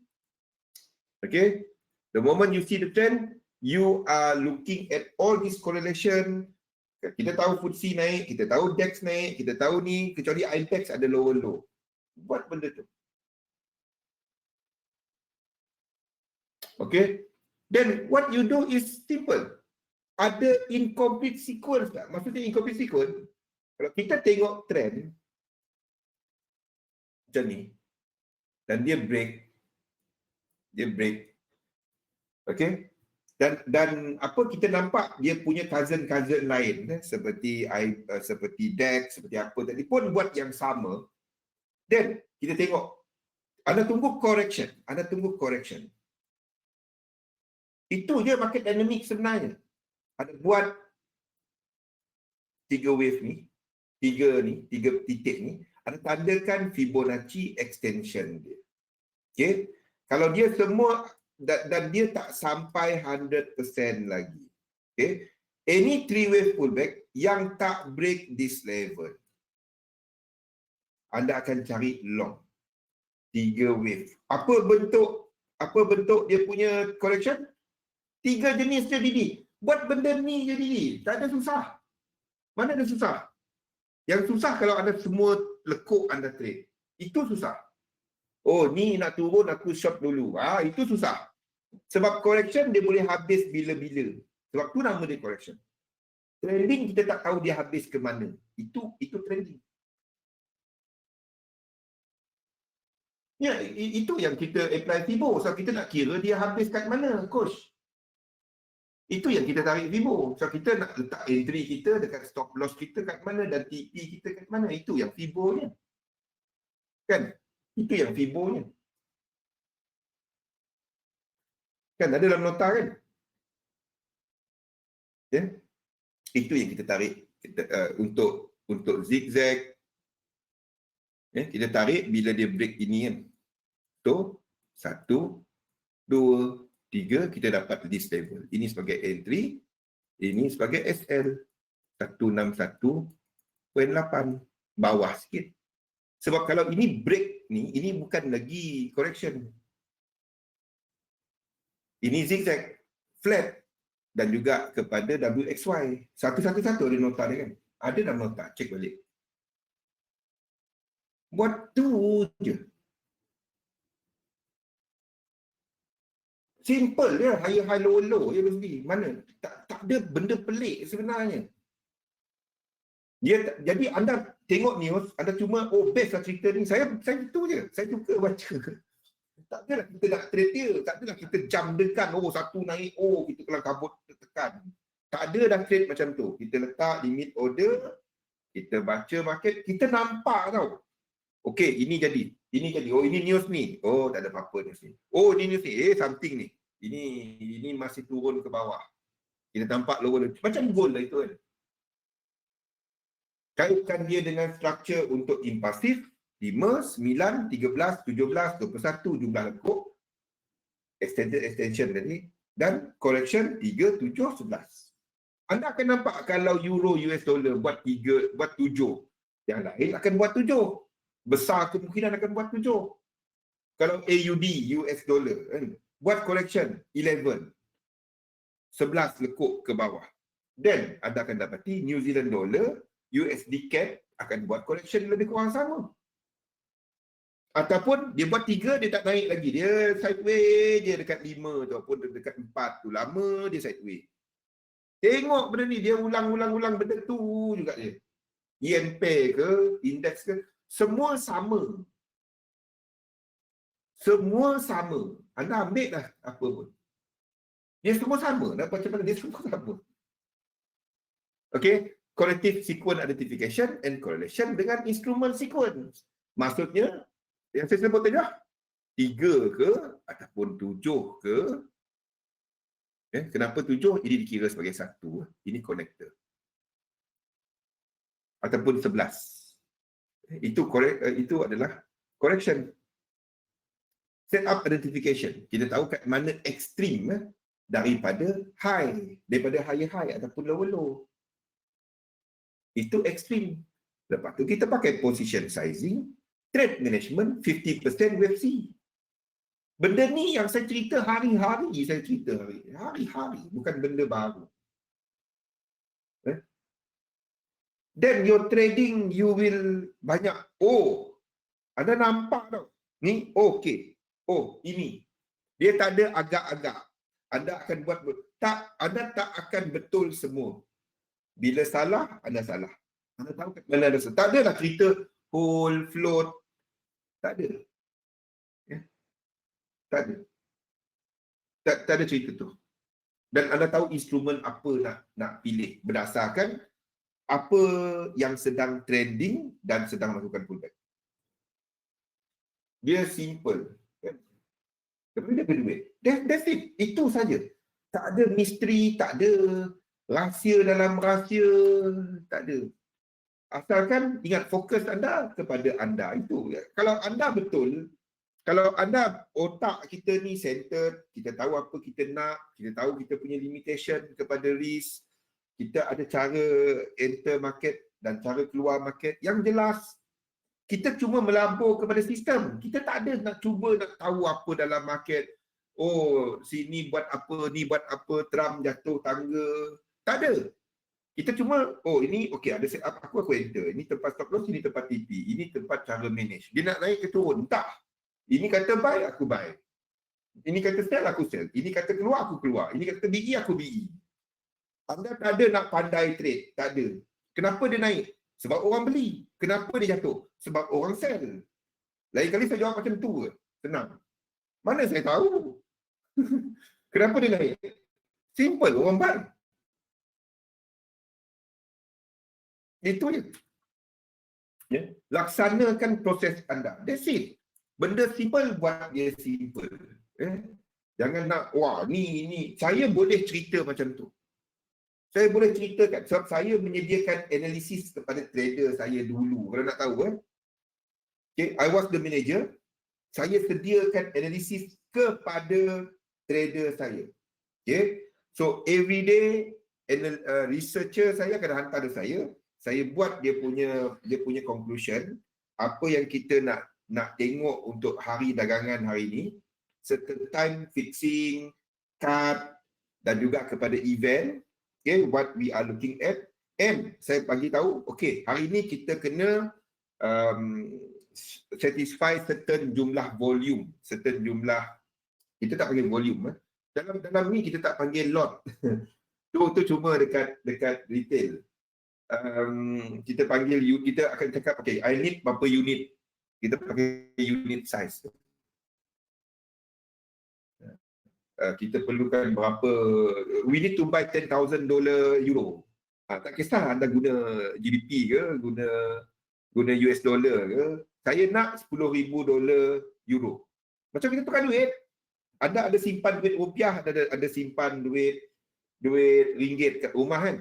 you are looking at all this correlation. Kita tahu FTSE naik, kita tahu DAX naik, kita tahu ni, kecuali IMPEX ada lower low. Buat benda tu. Then what you do is simple. Ada incomplete sequence tak? Maksudnya incomplete sequence, kalau kita tengok trend macam ni, dan dia break. Dan apa kita nampak dia punya cousin lain seperti DAX, seperti apa tadi pun buat yang sama. Then kita tengok, anda tunggu correction. Itu je market dynamic sebenarnya. Ada buat 3 wave ni, 3 titik ni, ada tandakan Fibonacci extension dia. Okay. Kalau dia semua dan dia tak sampai 100% lagi. Okay. Any 3-wave pullback yang tak break this level, anda akan cari long. 3 wave. Apa bentuk dia punya correction? 3 jenis je Didi. Buat benda ni je Didi. Tak ada susah. Mana ada susah? Yang susah kalau anda semua lekuk anda trade. Itu susah. Oh, ni nak turun aku short dulu. Itu susah. Sebab correction dia boleh habis bila-bila. Sebab tu nama dia correction. Trending kita tak tahu dia habis ke mana. Itu trending. Ya, itu yang kita apply FIBO. So kita nak kira dia habis kat mana, coach. Itu yang kita tarik FIBO. So kita nak letak entry kita dekat stop loss kita kat mana dan TP kita kat mana. Itu yang FIBO-nya. Kan? Itu yang FIBO-nya. Kan ada dalam nota kan? Ya? Itu yang kita tarik untuk zigzag. Ya, kita tarik bila dia break ini kan. So, 1, 2, 3 kita dapat this level. Ini sebagai entry, ini sebagai SL. 161.8 bawah sikit. Sebab kalau ini break ni, ini bukan lagi correction. Ini zigzag, flat dan juga kepada WXY. Satu-satu ada nota dia kan. Ada dalam nota, cek balik. Buat tu je. Simple dia, high low je mesti. Mana? Tak ada benda pelik sebenarnya. Jadi anda tengok news, anda cuma best lah cerita ni. Saya itu je. Saya suka baca. Tak adalah kita nak trade dia. Tak adalah kita jam dekan. Satu naik. Kita kelang kabut tekan. Tak ada dah trade macam tu. Kita letak limit order. Kita baca market. Kita nampak tau. Okey, ini jadi. Ini news ni. Tak ada apa-apa news ni. Ini news ni. Something ni. Ini masih turun ke bawah. Kita nampak lower. Macam gold lah itu kan. Kaitkan dia dengan structure untuk impulsif. 5, 9, 13, 17, 21 jumlah lekuk. Extension tadi. Dan correction 3, 7, 11. Anda akan nampak kalau euro US dollar buat 7. Yang lain akan buat 7. Besar kemungkinan akan buat 7. Kalau AUD, US dollar, buat correction 11. 11 lekuk ke bawah. Dan anda akan dapati New Zealand dollar, USD CAD akan buat correction lebih kurang sama. Ataupun dia buat 3, dia tak naik lagi. Dia sideways je dekat 5 tu. Ataupun dekat 4 tu. Lama dia sideways. Tengok benda ni. Dia ulang-ulang benda tu juga dia. Yen pair ke, index ke. Semua sama. Semua sama. Anda ambil lah apa pun. Dia semua sama. Macam mana dia semua sama. Okay. Correlative sequence identification and correlation dengan instrument sequence. Maksudnya, yang saya sebut tadi lah, 3 ke ataupun 7 ke. Kenapa 7? Ini dikira sebagai 1. Ini connector. Ataupun 11. Itu adalah correction. Setup identification. Kita tahu kat mana ekstrim daripada high. Daripada high ataupun low. Itu ekstrim. Lepas tu kita pakai position sizing. Trade management 50% wave C. Benda ni yang saya cerita hari-hari. Hari-hari. Bukan benda baru. Then your trading, you will banyak. Anda nampak tau. Ni, okay. Ini. Dia tak ada agak-agak. Anda akan buat. Anda tak akan betul semua. Bila salah, anda salah. Anda tahu kat mana ada salah. Tak adalah cerita hold, float. Tak ada. Tak ada. Tak ada cerita tu. Dan anda tahu instrumen apa nak pilih berdasarkan apa yang sedang trending dan sedang melakukan pullback. Dia simple. Tapi dia berduit. That's it. Itu saja. Tak ada misteri, tak ada rahsia dalam rahsia. Tak ada. Asalkan ingat fokus anda kepada anda itu. Kalau anda betul, Kalau anda otak kita ni centered, kita tahu apa kita nak, kita tahu kita punya limitation kepada risk, kita ada cara enter market dan cara keluar market yang jelas. Kita cuma melabur kepada sistem. Kita tak ada nak cuba nak tahu apa dalam market. Oh, sini buat apa, ni buat apa, Trump jatuh tangga. Tak ada. Kita cuma, oh ini okey, ada set up aku enter. Ini tempat stop loss, ini tempat TP. Ini tempat cara manage. Dia nak naik ke turun, tak. Ini kata buy, aku buy. Ini kata sell, aku sell. Ini kata keluar, aku keluar. Ini kata BE, aku BE. Anda tak ada nak pandai trade. Tak ada. Kenapa dia naik? Sebab orang beli. Kenapa dia jatuh? Sebab orang sell. Lain kali saya jawab macam tu ke? Senang. Mana saya tahu? Kenapa dia naik? Simple, orang buy. Itu je. Ya. Laksanakan proses anda. That's it. Benda simple, buat dia simple. Jangan nak, wah ni. Saya boleh cerita macam tu. Saya boleh ceritakan. Sebab saya menyediakan analisis kepada trader saya dulu. Kalau nak tahu okay, I was the manager. Saya sediakan analisis kepada trader saya. Okay. So everyday researcher saya akan hantar saya. Saya buat dia punya conclusion. Apa yang kita nak tengok untuk hari dagangan hari ini, certain time fixing, cut dan juga kepada event, okay, what we are looking at. And saya bagi tahu, okay, hari ini kita kena satisfy certain jumlah volume, certain jumlah, kita tak panggil volume. Dalam ni kita tak panggil lot. tu cuma dekat retail. Kita panggil, kita akan cakap, okay, I need berapa unit. Kita pakai unit size. Kita perlukan berapa, we need to buy $10,000 euro. Tak kisah anda guna GBP ke, guna US dollar ke. Saya nak $10,000 euro. Macam kita tukar duit. Anda ada simpan duit rupiah, ada simpan duit ringgit kat rumah kan.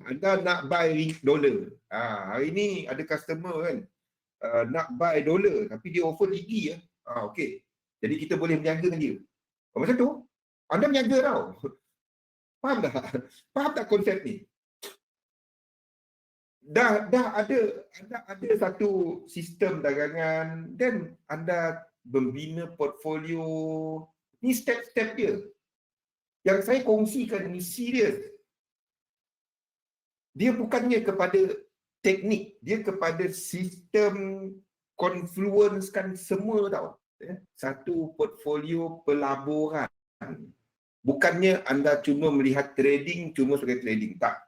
Anda nak buy dollar. Hari ni ada customer kan, nak buy dollar tapi dia offer tinggi ya. Okey. Jadi kita boleh berniaga dengan dia. Macam tu, anda berniaga tau. Faham tak? Faham tak konsep ni? Dah ada satu sistem dagangan dan anda membina portfolio. Ni step-step dia. Yang saya kongsikan ni serius. Dia bukannya kepada teknik, dia kepada sistem confluencekan semua tau. Satu portfolio pelaburan. Bukannya anda cuma melihat trading cuma sebagai trading, tak.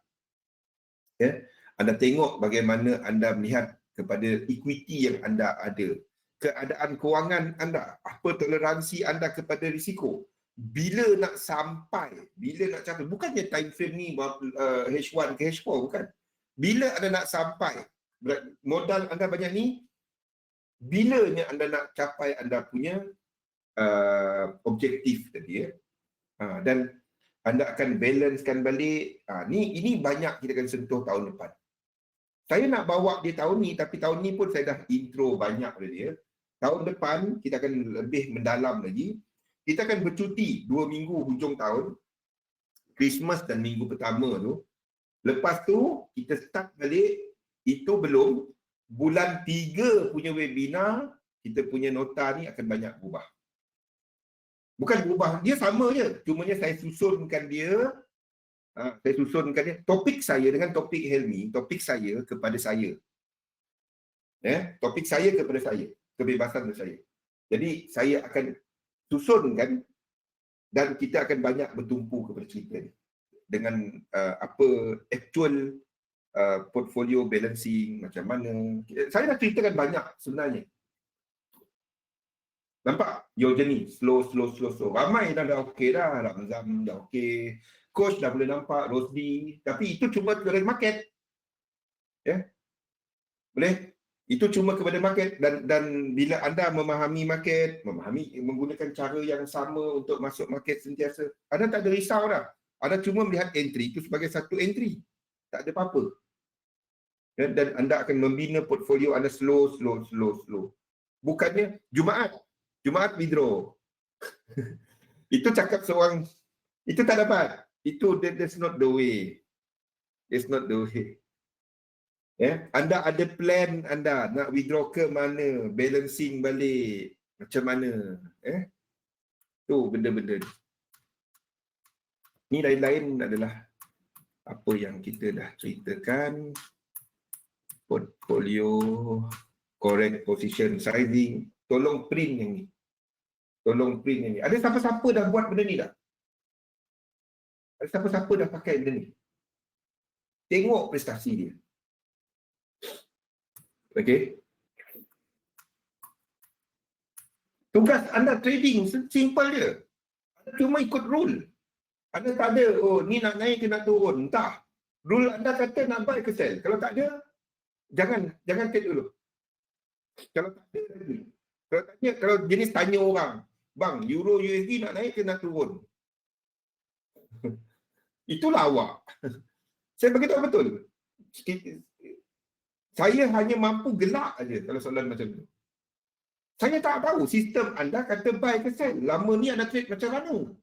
Anda tengok bagaimana anda melihat kepada equity yang anda ada, keadaan kewangan anda, apa toleransi anda kepada risiko. Bila nak sampai, bila nak capai, bukannya time frame ni H1 ke H4, bukan. Bila anda nak sampai, modal anda banyak ni, bilanya anda nak capai anda punya objektif tadi dan anda akan balancekan balik. Ini banyak kita akan sentuh tahun depan. Saya nak bawa dia tahun ni, tapi tahun ni pun saya dah intro banyak pada dia. Tahun depan kita akan lebih mendalam lagi. Kita akan bercuti 2 minggu hujung tahun, Christmas dan minggu pertama tu. Lepas tu kita start balik. Itu belum, bulan 3 punya webinar, kita punya nota ni akan banyak berubah. Bukan berubah, dia sama je. Cumanya saya susunkan dia. Topik saya dengan topik Helmi, topik saya kepada saya. Topik saya kepada saya. Kebebasan dari saya. Jadi saya akan susunkan dan kita akan banyak bertumpu kepada cerita ni. Dengan apa actual portfolio balancing, macam mana. Saya dah ceritakan banyak sebenarnya. Nampak? Your journey. Slow. Ramai dah okey dah. Ramzam dah okey. Coach dah boleh nampak. Rosdi. Tapi itu cuma kepada market. Boleh? Itu cuma kepada market. Dan bila anda memahami market, menggunakan cara yang sama untuk masuk market sentiasa, anda tak ada risau dah. Anda cuma melihat entry itu sebagai satu entry. Tak ada apa-apa. Dan anda akan membina portfolio anda slow. Bukannya Jumaat, Jumaat withdraw. Itu cakap seorang, itu tak dapat. Itu that's not the way. That's not the way. Anda ada plan anda nak withdraw ke mana, balancing balik macam mana. Tu benda-benda ni lain-lain adalah apa yang kita dah ceritakan. Portfolio, correct position sizing. Tolong print yang ni. Tolong print yang ni. Ada siapa-siapa dah buat benda ni tak? Ada siapa-siapa dah pakai benda ni? Tengok prestasi dia. Okey. Tugas anda trading simple je. Anda cuma ikut rule. Anda tak ada, oh ni nak naik ke nak turun. Entah. Rule anda kata nak buy ke sell. Kalau tak ada, jangan trade dulu. Kalau tak ada lagi. Kalau jenis tanya orang, bang, Euro USD nak naik ke nak turun? Itulah awak. Saya beritahu betul. Saya hanya mampu gelak aja kalau soalan macam tu. Saya tak tahu sistem anda kata buy ke sell. Lama ni anda trade macam mana?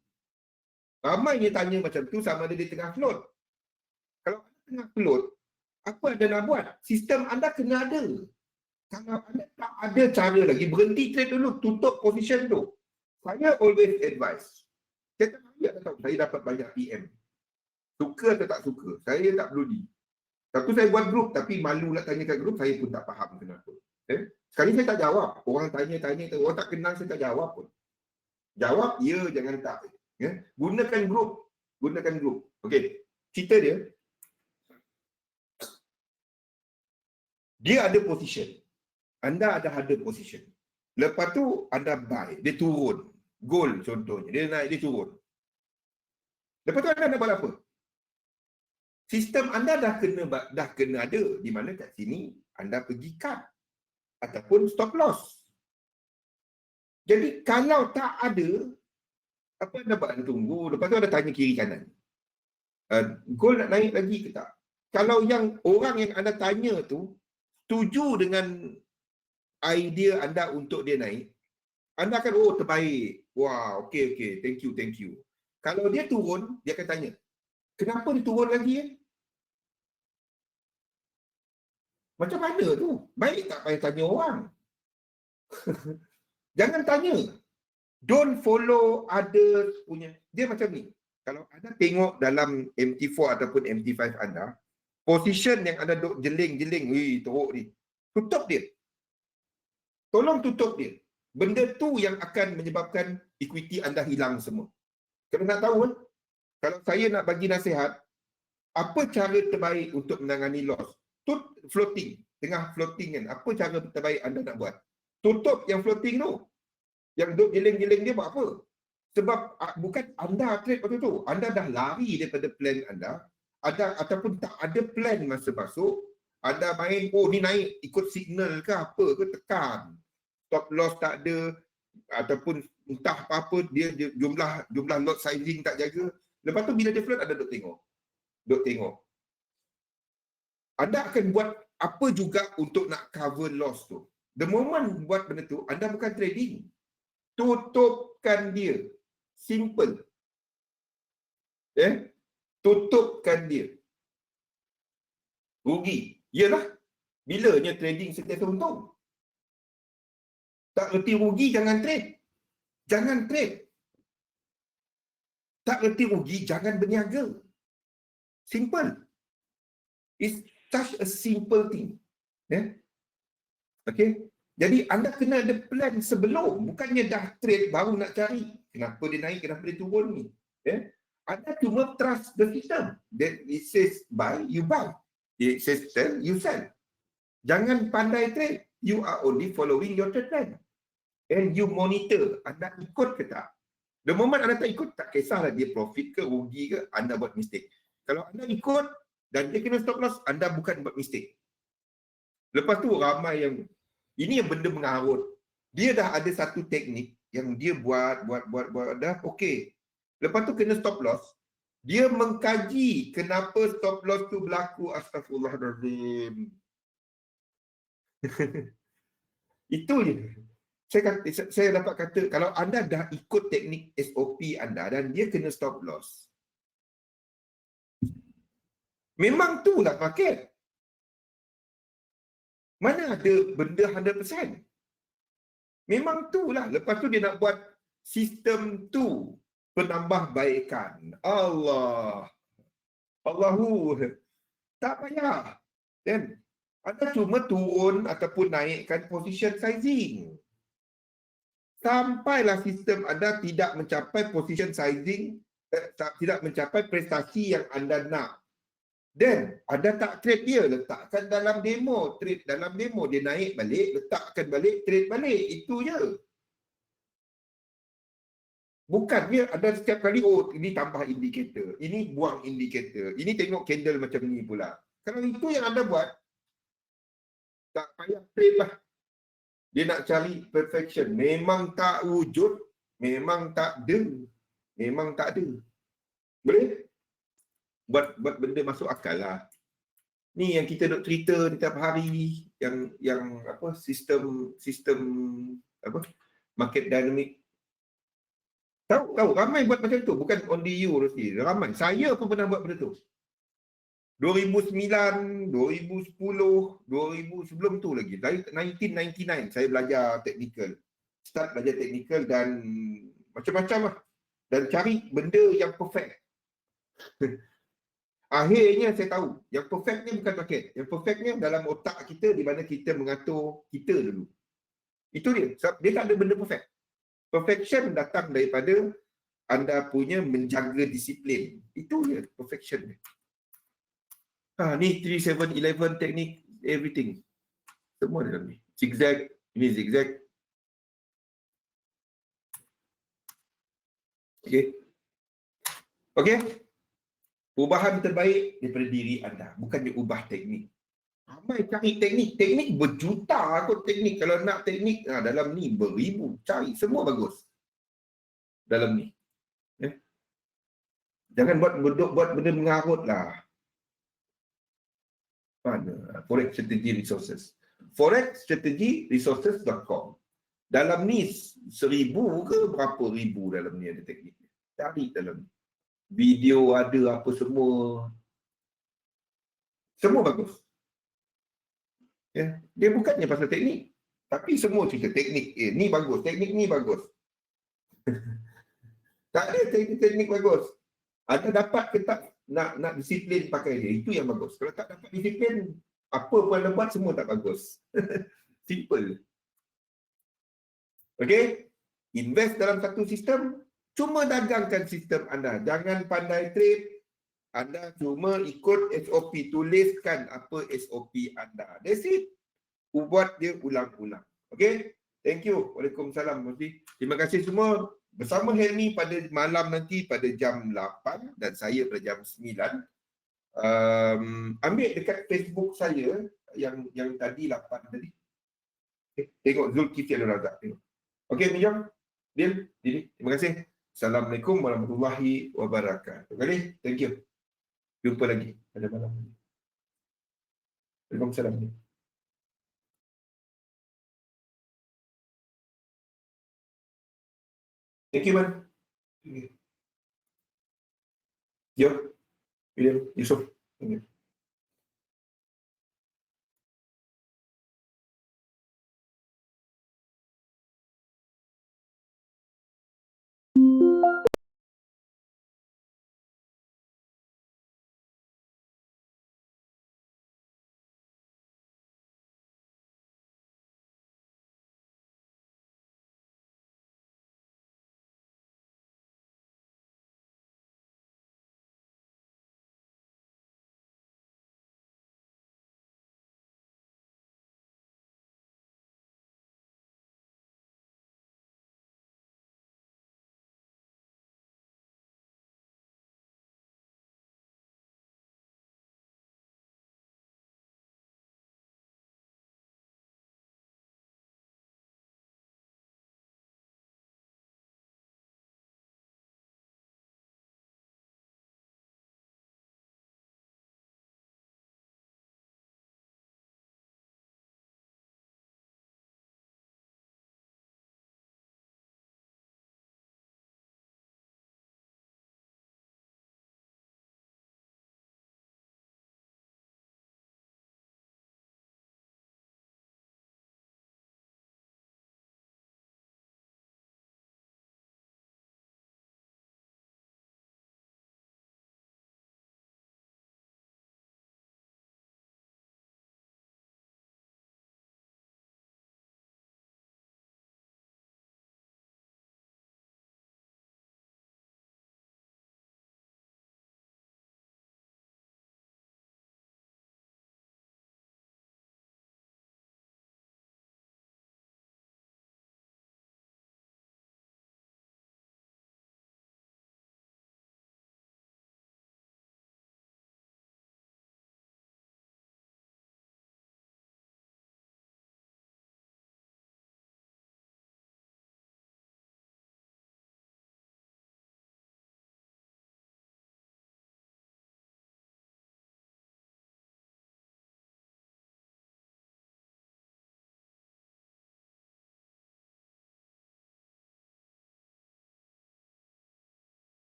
Ramai dia tanya macam tu sama ada di tengah float. Kalau anda tengah float, apa anda nak buat? Sistem anda kena ada. Kalau anda tak ada cara lagi, berhenti trade dulu, tutup position tu. Saya always advise. Saya tak tahu, saya dapat banyak PM. Suka atau tak suka, saya tak peduli. Satu saya buat grup, tapi malu nak tanya kat grup, saya pun tak faham kenapa. Sekali saya tak jawab. Orang tanya-tanya, orang tak kenal, saya tak jawab pun. Jawab, ya, jangan tak. Gunakan grup. Gunakan grup. Okey, cerita dia. Dia ada position. Anda ada position. Lepas tu anda buy, dia turun. Gold contohnya, dia naik, dia turun. Lepas tu anda nak buat apa? Sistem anda dah kena ada, di mana kat sini anda pergi cut ataupun stop loss. Jadi kalau tak ada, apa anda buat? Anda tunggu, lepas tu anda tanya kiri kanan. Gold nak naik lagi ke tak? Kalau yang orang yang anda tanya tu setuju dengan idea anda untuk dia naik, anda akan, oh terbaik. Wah, okey, thank you. Kalau dia turun, dia akan tanya, kenapa dia turun lagi? Macam mana tu? Baik tak payah tanya orang. Jangan tanya. Don't follow others punya. Dia macam ni. Kalau anda tengok dalam MT4 ataupun MT5 anda, position yang anda duk jeling-jeling, teruk ni, tutup dia. Tolong tutup dia. Benda tu yang akan menyebabkan equity anda hilang semua. Kalau nak tahu, kalau saya nak bagi nasihat, apa cara terbaik untuk menangani loss? Floating. Tengah floating kan. Apa cara terbaik anda nak buat? Tutup yang floating tu. Yang duk jeling-jeling dia buat apa? Sebab bukan anda trade waktu tu. Anda dah lari daripada plan anda. Ataupun tak ada plan masa masuk. Anda main, oh ni naik ikut signal ke apa ke, tekan. Stop loss tak ada. Ataupun entah apa-apa, dia jumlah lot sizing tak jaga. Lepas tu bila dia float, anda duk tengok. Anda akan buat apa juga untuk nak cover loss tu. The moment buat benda tu, anda bukan trading. Tutupkan dia. Simple. Tutupkan dia. Rugi. Yalah. Bilanya trading sentiasa untung. Tak reti rugi, jangan trade. Jangan trade. Tak reti rugi, jangan berniaga. Simple. It's such a simple thing. Okay. Jadi anda kena ada plan sebelum. Bukannya dah trade baru nak cari. Kenapa dia naik, kenapa dia turun ni. Anda cuma trust the system. That it says buy, you buy. It says sell, you sell. Jangan pandai trade. You are only following your trade plan. And you monitor. Anda ikut ke tak? The moment anda tak ikut, tak kisahlah dia profit ke, rugi ke, anda buat mistake. Kalau anda ikut dan dia kena stop loss, anda bukan buat mistake. Lepas tu ramai yang, ini yang benda mengarut. Dia dah ada satu teknik yang dia buat dah okey. Lepas tu kena stop loss. Dia mengkaji kenapa stop loss tu berlaku. Astaghfirullahaladzim. Itu je. saya dapat kata, kalau anda dah ikut teknik SOP anda dan dia kena stop loss, memang tu lah market. Mana ada benda 100%. Memang tu lah. Lepas tu dia nak buat sistem tu penambahbaikan. Allahu. Tak payah. Kan? Anda cuma turun ataupun naikkan position sizing. Sampailah sistem anda tidak mencapai position sizing, tidak mencapai prestasi yang anda nak. Dan anda tak trade dia, letakkan dalam demo. Trade dalam demo, dia naik balik, letakkan balik, trade balik. Itu je. Bukannya ada setiap kali, oh ini tambah indikator, ini buang indikator, ini tengok candle macam ni pula. Kalau itu yang anda buat, tak payah trade lah. Dia nak cari perfection. Memang tak wujud, memang tak ada. Memang tak ada. Boleh? Buat benda masuk akal lah. Ni yang kita duk cerita setiap hari, yang apa, sistem apa, market dynamic. Tahu ramai buat macam tu, bukan only you Rosli. Ramai. Saya pun pernah buat benda tu. 2009, 2010, 2000 sebelum tu lagi. Dari 1999 saya belajar technical. Start belajar technical dan macam-macam lah. Dan cari benda yang perfect. Akhirnya saya tahu, yang perfect ni bukan market. Yang perfect ni dalam otak kita, di mana kita mengatur kita dulu. Itu dia. Sebab dia tak ada benda perfect. Perfection datang daripada anda punya menjaga disiplin. Itu dia perfection ni. Ni 3711 teknik, everything. Semua dalam ni. Zigzag, ini zigzag. Okey. Okey. Perubahan terbaik daripada diri anda, bukannya ubah teknik. Ramai cari teknik. Teknik berjuta kot teknik. Kalau nak teknik, dalam ni beribu. Cari, semua bagus. Dalam ni. Jangan buat benda mengarut lah. Mana? Forex Strategy Resources. forexstrategyresources.com. Dalam ni 1000 ke berapa ribu dalam ni ada teknik. Cari dalam ni. Video ada apa semua. Semua bagus. Ya. Dia bukannya pasal teknik. Tapi semua cerita teknik. Ni bagus. Teknik ni bagus. Tak ada teknik bagus. Anda dapat ke tak nak disiplin pakai dia. Itu yang bagus. Kalau tak dapat disiplin, apa pun anda buat semua tak bagus. Simple. Okey? Invest dalam satu sistem, cuma dagangkan sistem anda. Jangan pandai trade. Anda cuma ikut SOP. Tuliskan apa SOP anda. That's it. Buat dia ulang-ulang. Okey? Thank you. Waalaikumsalam. Terima kasih semua. Bersama Helmi pada malam nanti pada jam 8 dan saya pada jam 9. Ambil dekat Facebook saya yang tadi 8 tadi. Tengok Zulkifli Abdul Razak. Okey, Mijam. Deal. Terima kasih. Assalamualaikum warahmatullahi wabarakatuh. Okey, thank you. Jumpa lagi pada malam ini. Waalaikumsalam. Thank you, man. Yo, William, Yusuf.